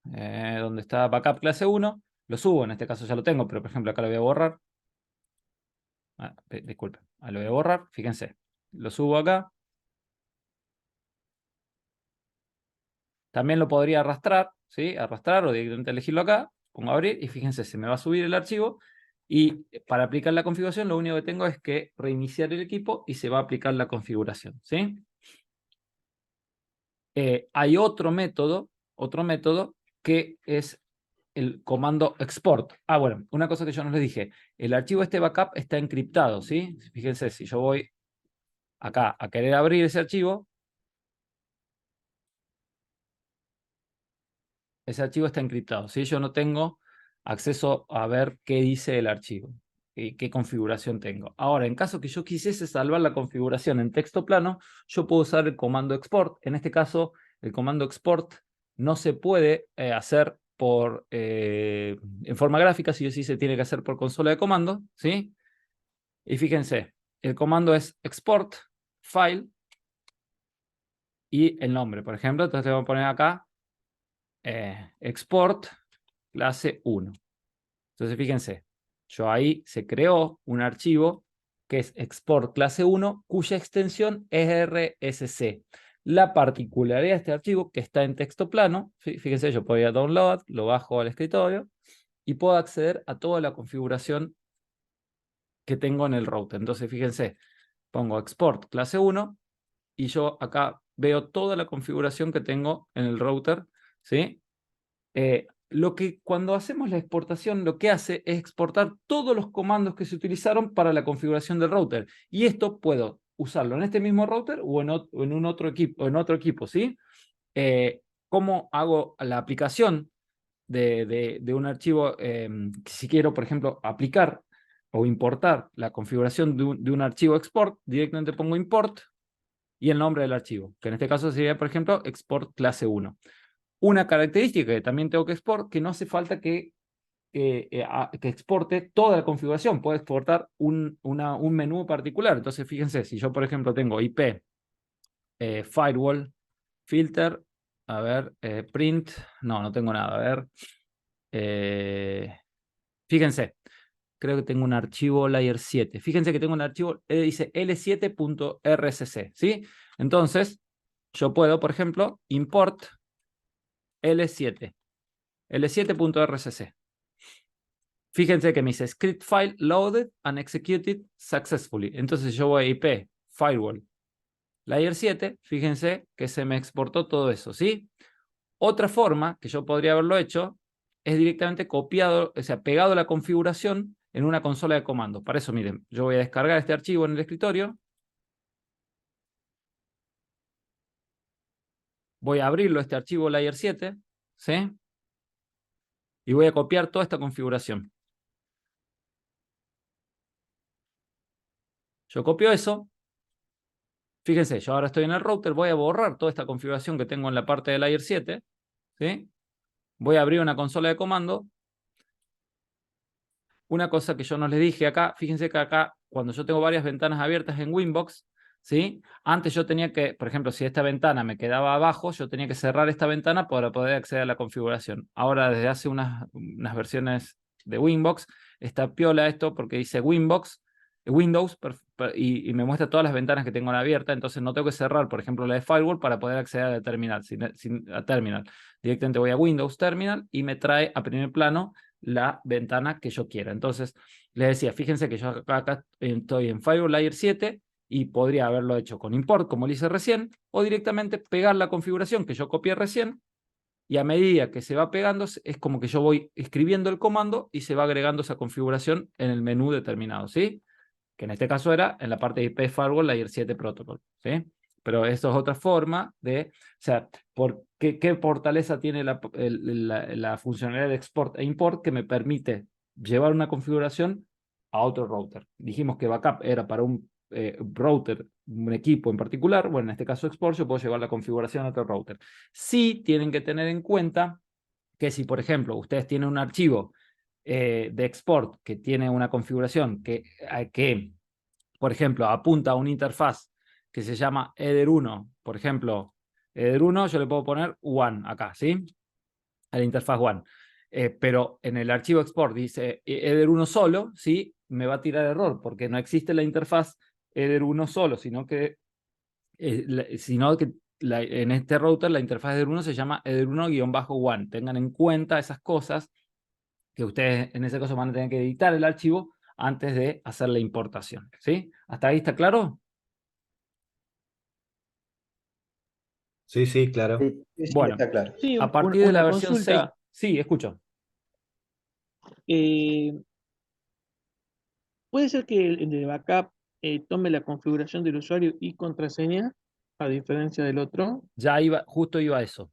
donde está backup clase 1, lo subo, en este caso ya lo tengo, pero por ejemplo acá lo voy a borrar. Disculpen, lo voy a borrar, fíjense, lo subo acá. También lo podría arrastrar, ¿sí? Arrastrar o directamente elegirlo acá, pongo abrir y fíjense, se me va a subir el archivo y para aplicar la configuración lo único que tengo es que reiniciar el equipo y se va a aplicar la configuración, ¿sí? Hay otro método que es el comando export. Bueno, una cosa que yo no les dije, el archivo este backup está encriptado, ¿sí? Fíjense, si yo voy acá a querer abrir ese archivo está encriptado, ¿sí? Yo no tengo acceso a ver qué dice el archivo y qué configuración tengo. Ahora, en caso que yo quisiese salvar la configuración en texto plano, yo puedo usar el comando export. En este caso, el comando export no se puede hacer en forma gráfica, sí se tiene que hacer por consola de comandos, ¿sí? Y fíjense, el comando es export file y el nombre, por ejemplo. Entonces le voy a poner acá export clase 1. Entonces fíjense, yo ahí se creó un archivo que es export clase 1 cuya extensión es RSC. La particularidad de este archivo que está en texto plano, fíjense, yo puedo ir a download, lo bajo al escritorio y puedo acceder a toda la configuración que tengo en el router. Entonces fíjense, pongo export clase 1 y yo acá veo toda la configuración que tengo en el router, ¿sí? Lo que cuando hacemos la exportación lo que hace es exportar todos los comandos que se utilizaron para la configuración del router. Y esto puedo usarlo en este mismo router o en otro equipo, ¿sí? ¿Cómo hago la aplicación de un archivo? Si quiero, por ejemplo, aplicar o importar la configuración de un archivo export, directamente pongo import y el nombre del archivo, que en este caso sería, por ejemplo, export clase 1. Una característica que también tengo que exportar, que no hace falta que exporte toda la configuración, puede exportar un menú particular. Entonces, fíjense, si yo, por ejemplo, tengo IP, firewall, filter, a ver, print, no tengo nada, a ver. Fíjense, creo que tengo un archivo layer 7. Fíjense que tengo un archivo, dice l7.rcc, ¿sí? Entonces, yo puedo, por ejemplo, import L7, L7.rcc. Fíjense que me dice script file loaded and executed successfully. Entonces yo voy a IP, firewall, layer 7. Fíjense que se me exportó todo eso, ¿sí? Otra forma que yo podría haberlo hecho es directamente copiado, o sea, pegado la configuración en una consola de comandos. Para eso, miren, yo voy a descargar este archivo en el escritorio. Voy a abrirlo, este archivo layer 7, ¿sí? Y voy a copiar toda esta configuración. Yo copio eso Fíjense, yo ahora estoy en el router, voy a borrar toda esta configuración que tengo en la parte de Layer 7, ¿sí? Voy a abrir una consola de comando. Una cosa que yo no les dije acá, fíjense que acá, cuando yo tengo varias ventanas abiertas en Winbox, ¿sí? Antes yo tenía que, por ejemplo, si esta ventana me quedaba abajo, yo tenía que cerrar esta ventana para poder acceder a la configuración. Ahora, desde hace unas versiones de Winbox, está piola esto porque dice Windows, y me muestra todas las ventanas que tengo abiertas, entonces no tengo que cerrar, por ejemplo, la de Firewall para poder acceder a la terminal. A terminal. Directamente voy a Windows Terminal y me trae a primer plano la ventana que yo quiera. Entonces, les decía, fíjense que yo acá estoy en Firewall Layer 7 y podría haberlo hecho con import, como lo hice recién, o directamente pegar la configuración que yo copié recién, y a medida que se va pegando, es como que yo voy escribiendo el comando y se va agregando esa configuración en el menú determinado, ¿sí? Que en este caso era en la parte de IP Firewall Layer 7 Protocol, ¿sí? Pero eso es otra forma de, o sea, ¿qué fortaleza tiene la funcionalidad de export e import que me permite llevar una configuración a otro router? Dijimos que backup era para un router, un equipo en particular. Bueno, en este caso export, yo puedo llevar la configuración a otro router. Sí tienen que tener en cuenta que si, por ejemplo, ustedes tienen un archivo de export que tiene una configuración que, por ejemplo, apunta a una interfaz que se llama Eder1, por ejemplo, Eder1 yo le puedo poner one acá, ¿sí? A la interfaz one. Pero en el archivo export dice Eder1 solo, ¿sí? Me va a tirar error porque no existe la interfaz Eder1 solo, sino que en este router la interfaz de Eder1 se llama Eder1-one. Tengan en cuenta esas cosas que ustedes en ese caso van a tener que editar el archivo antes de hacer la importación, ¿sí? ¿Hasta ahí está claro? Sí, sí, claro. Sí, sí, sí, Bueno, está claro. Sí, a partir de la una versión 6, consulta. sí, escucho. eh, ¿Puede ser que el de backup tome la configuración del usuario y contraseña, a diferencia del otro? Ya iba, justo iba a eso.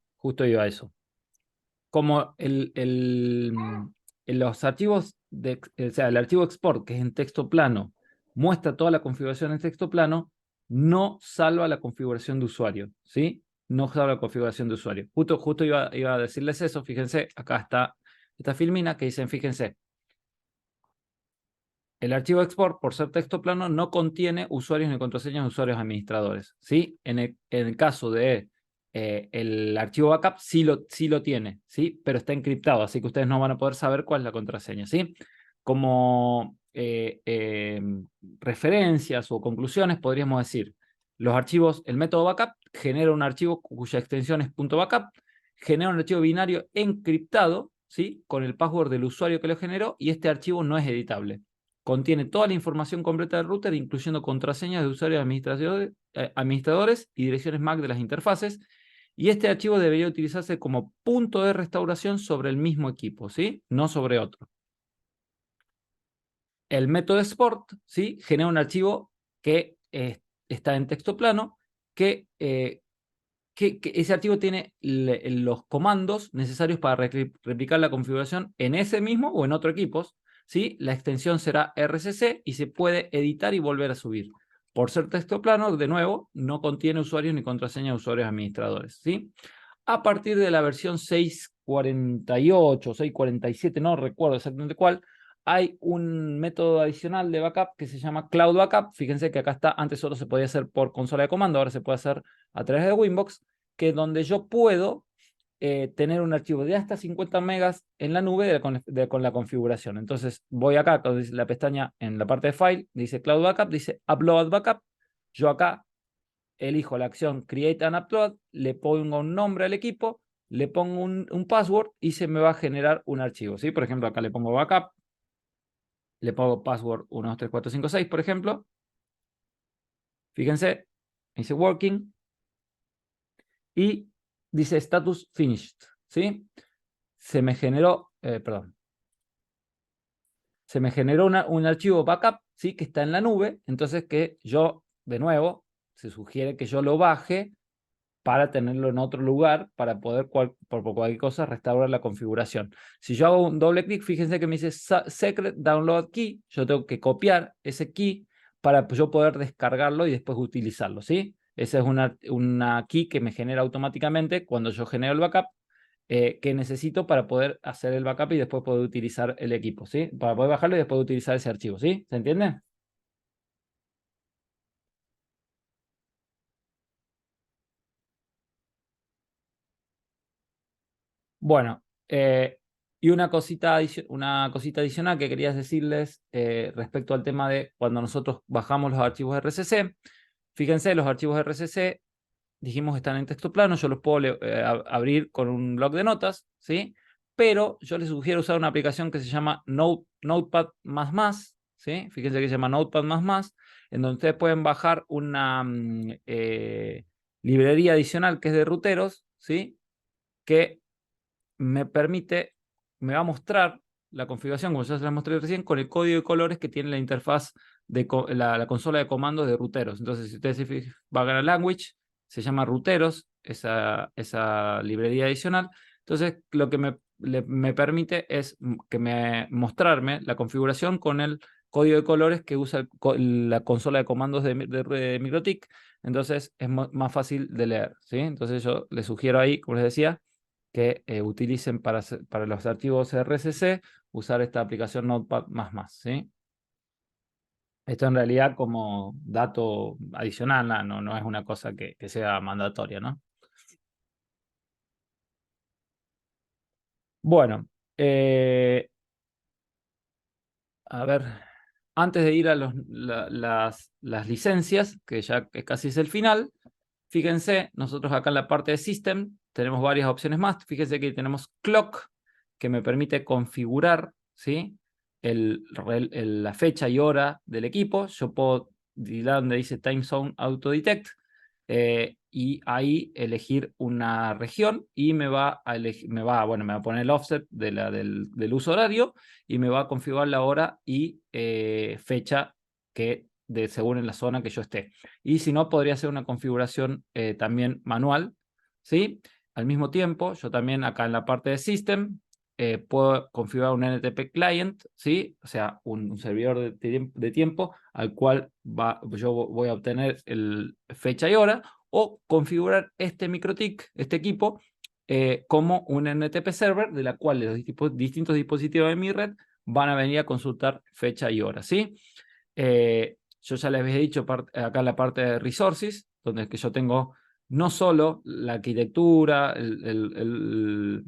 Como en los archivos, o sea, el archivo export, que es en texto plano, muestra toda la configuración en texto plano, no salva la configuración de usuario, ¿sí? No salva la configuración de usuario. Justo iba a decirles eso, fíjense, acá está esta filmina que dicen, fíjense, el archivo export, por ser texto plano, no contiene usuarios ni contraseñas de usuarios administradores, ¿sí? En el caso de el archivo backup sí lo tiene, ¿sí? Pero está encriptado, así que ustedes no van a poder saber cuál es la contraseña, ¿sí? Como referencias o conclusiones podríamos decir, los archivos, el método backup genera un archivo cuya extensión es .backup, genera un archivo binario encriptado, ¿sí? Con el password del usuario que lo generó, y este archivo no es editable. Contiene toda la información completa del router, incluyendo contraseñas de usuarios administradores y direcciones MAC de las interfaces. Y este archivo debería utilizarse como punto de restauración sobre el mismo equipo, ¿sí? No sobre otro. El método export, ¿sí? Genera un archivo que está en texto plano, que ese archivo tiene los comandos necesarios para replicar la configuración en ese mismo o en otro equipo, ¿sí? La extensión será RCC y se puede editar y volver a subir. Por ser texto plano, de nuevo, no contiene usuarios ni contraseña de usuarios administradores, ¿sí? A partir de la versión 6.48, 6.47, no recuerdo exactamente cuál, hay un método adicional de backup que se llama Cloud Backup. Fíjense que acá está, antes solo se podía hacer por consola de comando, ahora se puede hacer a través de Winbox, que es donde yo puedo tener un archivo de hasta 50 megas en la nube con la configuración. Entonces voy acá, cuando dice la pestaña en la parte de File, dice Cloud Backup, dice Upload Backup. Yo acá elijo la acción Create and Upload, le pongo un nombre al equipo, le pongo un password y se me va a generar un archivo, ¿sí? Por ejemplo, acá le pongo backup, le pongo password 1, 2, 3, 4, 5, 6, por ejemplo. Fíjense, dice working y dice status finished, ¿sí? Se me generó, perdón, se me generó un archivo backup, ¿sí? Que está en la nube, entonces que yo, de nuevo, se sugiere que yo lo baje para tenerlo en otro lugar, para poder por cualquier cosa restaurar la configuración. Si yo hago un doble clic, fíjense que me dice Secret Download Key, yo tengo que copiar ese key para yo poder descargarlo y después utilizarlo, ¿sí? Esa es una key que me genera automáticamente cuando yo genero el backup, que necesito para poder hacer el backup y después poder utilizar el equipo, ¿sí? Para poder bajarlo y después utilizar ese archivo, ¿sí? ¿Se entiende? Bueno, y una cosita adicional que quería decirles respecto al tema de cuando nosotros bajamos los archivos RCC. Fíjense, los archivos RCC, dijimos, están en texto plano, yo los puedo abrir con un bloc de notas, ¿sí? Pero yo les sugiero usar una aplicación que se llama Notepad++, ¿sí? Fíjense que se llama Notepad++, en donde ustedes pueden bajar una librería adicional que es de ruteros, ¿sí? Que me va a mostrar la configuración, como ya se la mostré recién, con el código de colores que tiene la interfaz de la consola de comandos de ruteros. Entonces, si ustedes van a language, se llama ruteros, esa librería adicional. Entonces, lo que me permite es mostrarme la configuración con el código de colores que usa la consola de comandos de MikroTik. Entonces, es más fácil de leer, ¿sí? Entonces, yo les sugiero ahí, como les decía, que utilicen para los archivos RCC, usar esta aplicación Notepad++, ¿sí? Esto en realidad como dato adicional, no es una cosa que sea mandatoria, ¿no? Bueno, a ver, antes de ir a las licencias, que ya casi es el final, fíjense, nosotros acá en la parte de System tenemos varias opciones más. Fíjense que tenemos Clock, que me permite configurar, ¿sí? La fecha y hora del equipo. Yo puedo ir a donde dice Time Zone Auto Detect, y ahí elegir una región y me va a poner el offset del uso horario y me va a configurar la hora y fecha según en la zona que yo esté. Y si no, podría ser una configuración también manual, ¿sí? Al mismo tiempo, yo también acá en la parte de System puedo configurar un NTP Client, ¿sí? O sea, un servidor de tiempo al cual yo voy a obtener fecha y hora, o configurar este MikroTik, este equipo, como un NTP Server, de la cual los distintos dispositivos de mi red van a venir a consultar fecha y hora, ¿sí? Yo ya les había dicho acá en la parte de Resources, donde es que yo tengo no solo la arquitectura, el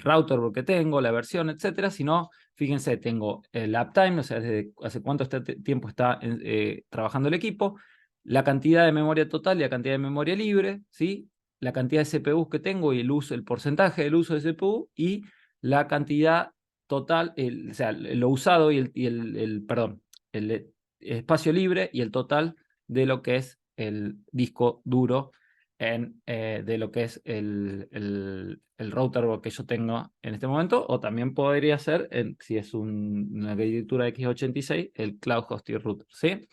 router que tengo, la versión, etcétera, sino, fíjense, tengo el uptime, o sea, desde hace cuánto tiempo está trabajando el equipo, la cantidad de memoria total y la cantidad de memoria libre, ¿sí? La cantidad de CPUs que tengo y el porcentaje del uso de CPU y la cantidad total, o sea, lo usado perdón, el espacio libre y el total de lo que es el disco duro de lo que es el router que yo tengo en este momento, o también podría ser, si es una arquitectura x86, el Cloud Hosting Router, ¿sí?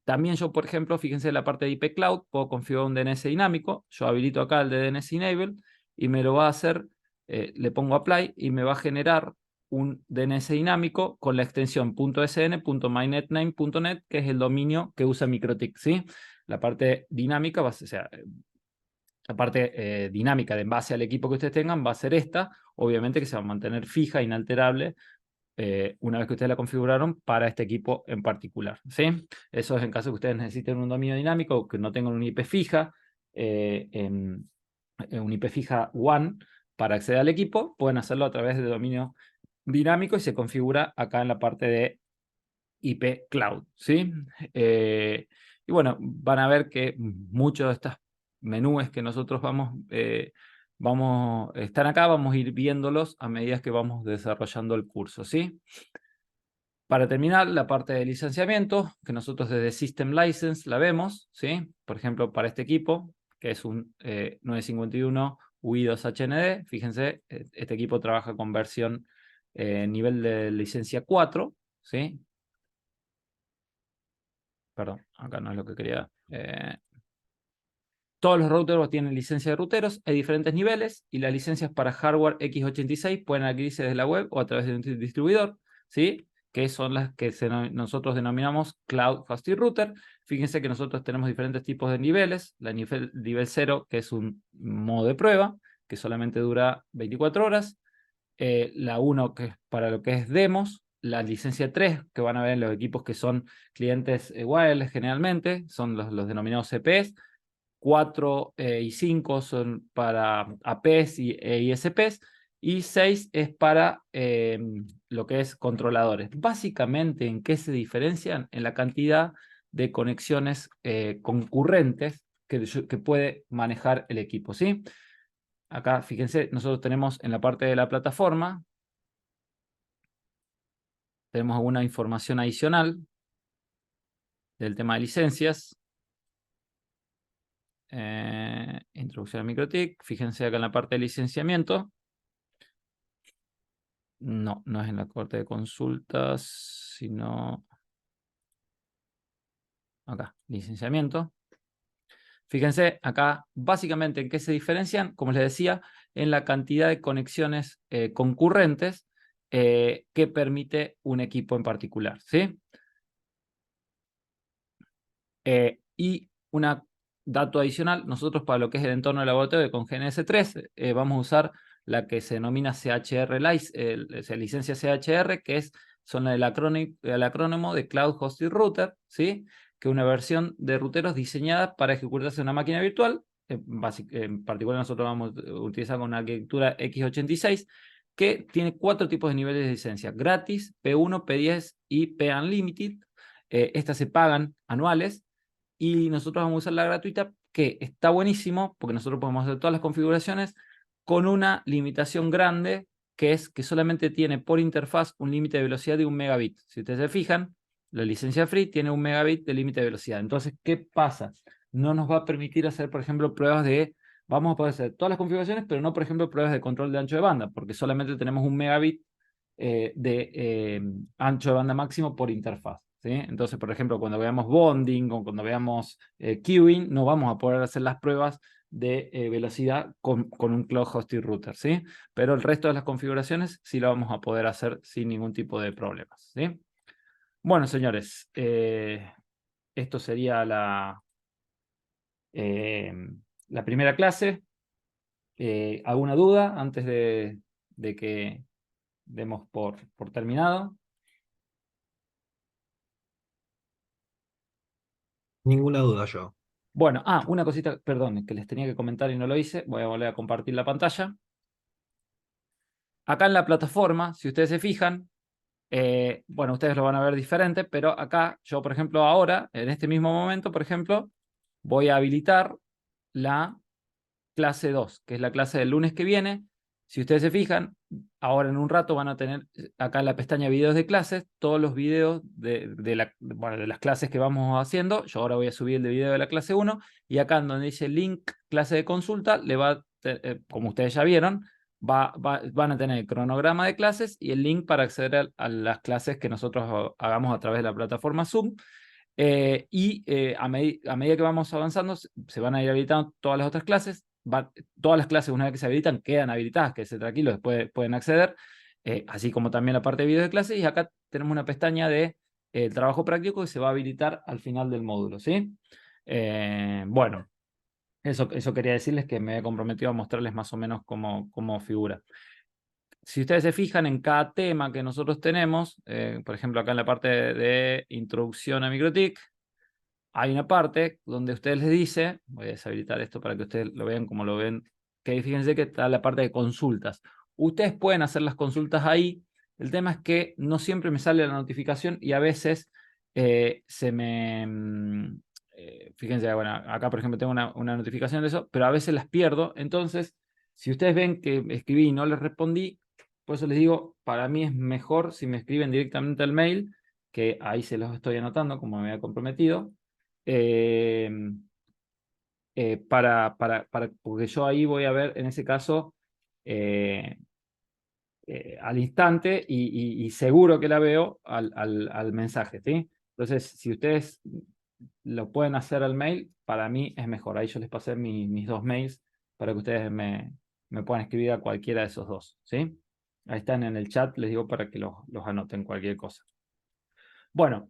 También yo, por ejemplo, fíjense en la parte de IP Cloud, puedo configurar un DNS dinámico, yo habilito acá el de DNS Enable y me lo va a hacer, le pongo Apply y me va a generar un DNS dinámico con la extensión .sn.mynetname.net, que es el dominio que usa MikroTik, ¿sí? La parte dinámica, o sea, la parte dinámica de en base al equipo que ustedes tengan va a ser esta, obviamente que se va a mantener fija, inalterable, una vez que ustedes la configuraron para este equipo en particular, ¿sí? Eso es en caso que ustedes necesiten un dominio dinámico o que no tengan una IP fija, un IP fija WAN para acceder al equipo, pueden hacerlo a través de dominio dinámico y se configura acá en la parte de IP Cloud, ¿sí? Y bueno, van a ver que muchos de estos menús que nosotros están acá, vamos a ir viéndolos a medida que vamos desarrollando el curso, ¿sí? Para terminar, la parte de licenciamiento, que nosotros desde System License la vemos, ¿sí? Por ejemplo, para este equipo, que es un 951 UI2HND, fíjense, este equipo trabaja con versión nivel de licencia 4, ¿sí? Perdón, acá no es lo que quería. Todos los routers tienen licencia de ruteros, hay diferentes niveles, y las licencias para hardware x86 pueden adquirirse desde la web o a través de un distribuidor, ¿sí? que son las que nosotros denominamos Cloud Hosting Router. Fíjense que nosotros tenemos diferentes tipos de niveles. Nivel 0, que es un modo de prueba, que solamente dura 24 horas. La 1, que es para lo que es demos. La licencia 3, que van a ver en los equipos que son clientes wireless generalmente, son los denominados CPEs. 4 y 5 son para APs e ISPs, y 6 es para lo que es controladores. Básicamente, ¿en qué se diferencian? En la cantidad de conexiones concurrentes que puede manejar el equipo, ¿sí? Acá, fíjense, nosotros tenemos en la parte de la plataforma, tenemos alguna información adicional del tema de licencias. Introducción a MikroTik. Fíjense acá en la parte de licenciamiento. No, no es en la corte de consultas, sino acá, licenciamiento. Fíjense acá básicamente en qué se diferencian, como les decía, en la cantidad de conexiones concurrentes que permite un equipo en particular, ¿sí? Y un dato adicional, nosotros para lo que es el entorno de laboratorio con GNS3 vamos a usar la que se denomina CHR licencia CHR, que son el acrónimo de Cloud Hosting Router, ¿sí? Que es una versión de ruteros diseñada para ejecutarse en una máquina virtual. En particular nosotros vamos a utilizar con una arquitectura x86, que tiene 4 tipos de niveles de licencia: gratis, P1, P10 y P Unlimited. Estas se pagan anuales, y nosotros vamos a usar la gratuita, que está buenísimo porque nosotros podemos hacer todas las configuraciones con una limitación grande, que es que solamente tiene por interfaz un límite de velocidad de 1 megabit. Si ustedes se fijan, la licencia free tiene 1 megabit de límite de velocidad. Entonces, ¿qué pasa? No nos va a permitir hacer, por ejemplo, pruebas de... Vamos a poder hacer todas las configuraciones, pero no, por ejemplo, pruebas de control de ancho de banda, porque solamente tenemos 1 megabit de ancho de banda máximo por interfaz, ¿sí? Entonces, por ejemplo, cuando veamos bonding o cuando veamos queuing, no vamos a poder hacer las pruebas de velocidad con un Cloud Hosting Router, ¿sí? Pero el resto de las configuraciones sí lo vamos a poder hacer sin ningún tipo de problemas, ¿sí? Bueno, señores, esto sería la primera clase. ¿Alguna duda antes de que demos por terminado? Ninguna duda yo. Bueno, una cosita, perdón, que les tenía que comentar y no lo hice. Voy a volver a compartir la pantalla. Acá en la plataforma, si ustedes se fijan, bueno, ustedes lo van a ver diferente, pero acá yo, por ejemplo, ahora, en este mismo momento, por ejemplo, voy a habilitar la clase 2, que es la clase del lunes que viene. Si ustedes se fijan, ahora en un rato van a tener acá en la pestaña videos de clases todos los videos de las clases que vamos haciendo. Yo ahora voy a subir el de video de la clase 1, y acá en donde dice link clase de consulta, le va, como ustedes ya vieron, van a tener el cronograma de clases y el link para acceder a las clases que nosotros hagamos a través de la plataforma Zoom. A medida que vamos avanzando, se van a ir habilitando todas las otras clases. Todas las clases, una vez que se habilitan, quedan habilitadas, que tranquilos, después pueden acceder, así como también la parte de video de clases. Y acá tenemos una pestaña de trabajo práctico que se va a habilitar al final del módulo, ¿sí? Bueno, eso quería decirles, que me he comprometido a mostrarles más o menos cómo figura. Si ustedes se fijan en cada tema que nosotros tenemos, por ejemplo, acá en la parte de introducción a MikroTik, hay una parte donde ustedes les dice, voy a deshabilitar esto para que ustedes lo vean como lo ven, que fíjense que está la parte de consultas. Ustedes pueden hacer las consultas ahí. El tema es que no siempre me sale la notificación, y a veces fíjense, bueno, acá por ejemplo tengo una notificación de eso, pero a veces las pierdo. Entonces, si ustedes ven que escribí y no les respondí, por eso les digo, para mí es mejor si me escriben directamente al mail, que ahí se los estoy anotando como me había comprometido. eh, porque yo ahí voy a ver, en ese caso, eh, al instante, y seguro que la veo al mensaje, ¿sí? Entonces, si ustedes lo pueden hacer al mail, para mí es mejor. Ahí yo les pasé mis 2 mails para que ustedes me puedan escribir a cualquiera de esos 2, ¿sí? Ahí están en el chat, les digo para que los anoten cualquier cosa. Bueno,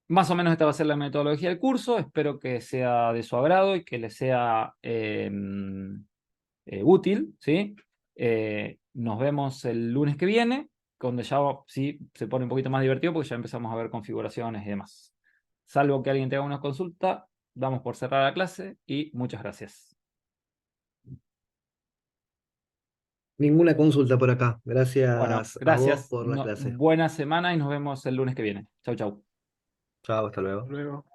más o menos esta va a ser la metodología del curso. Espero que sea de su agrado y que les sea útil, ¿sí? Nos vemos el lunes que viene, donde ya sí se pone un poquito más divertido porque ya empezamos a ver configuraciones y demás. Salvo que alguien tenga una consulta, damos por cerrada la clase y muchas gracias. Ninguna consulta por acá. Bueno, Gracias a vos gracias. por la clase. Buena semana y nos vemos el lunes que viene. Chau, chau. Chao, hasta luego. Luego.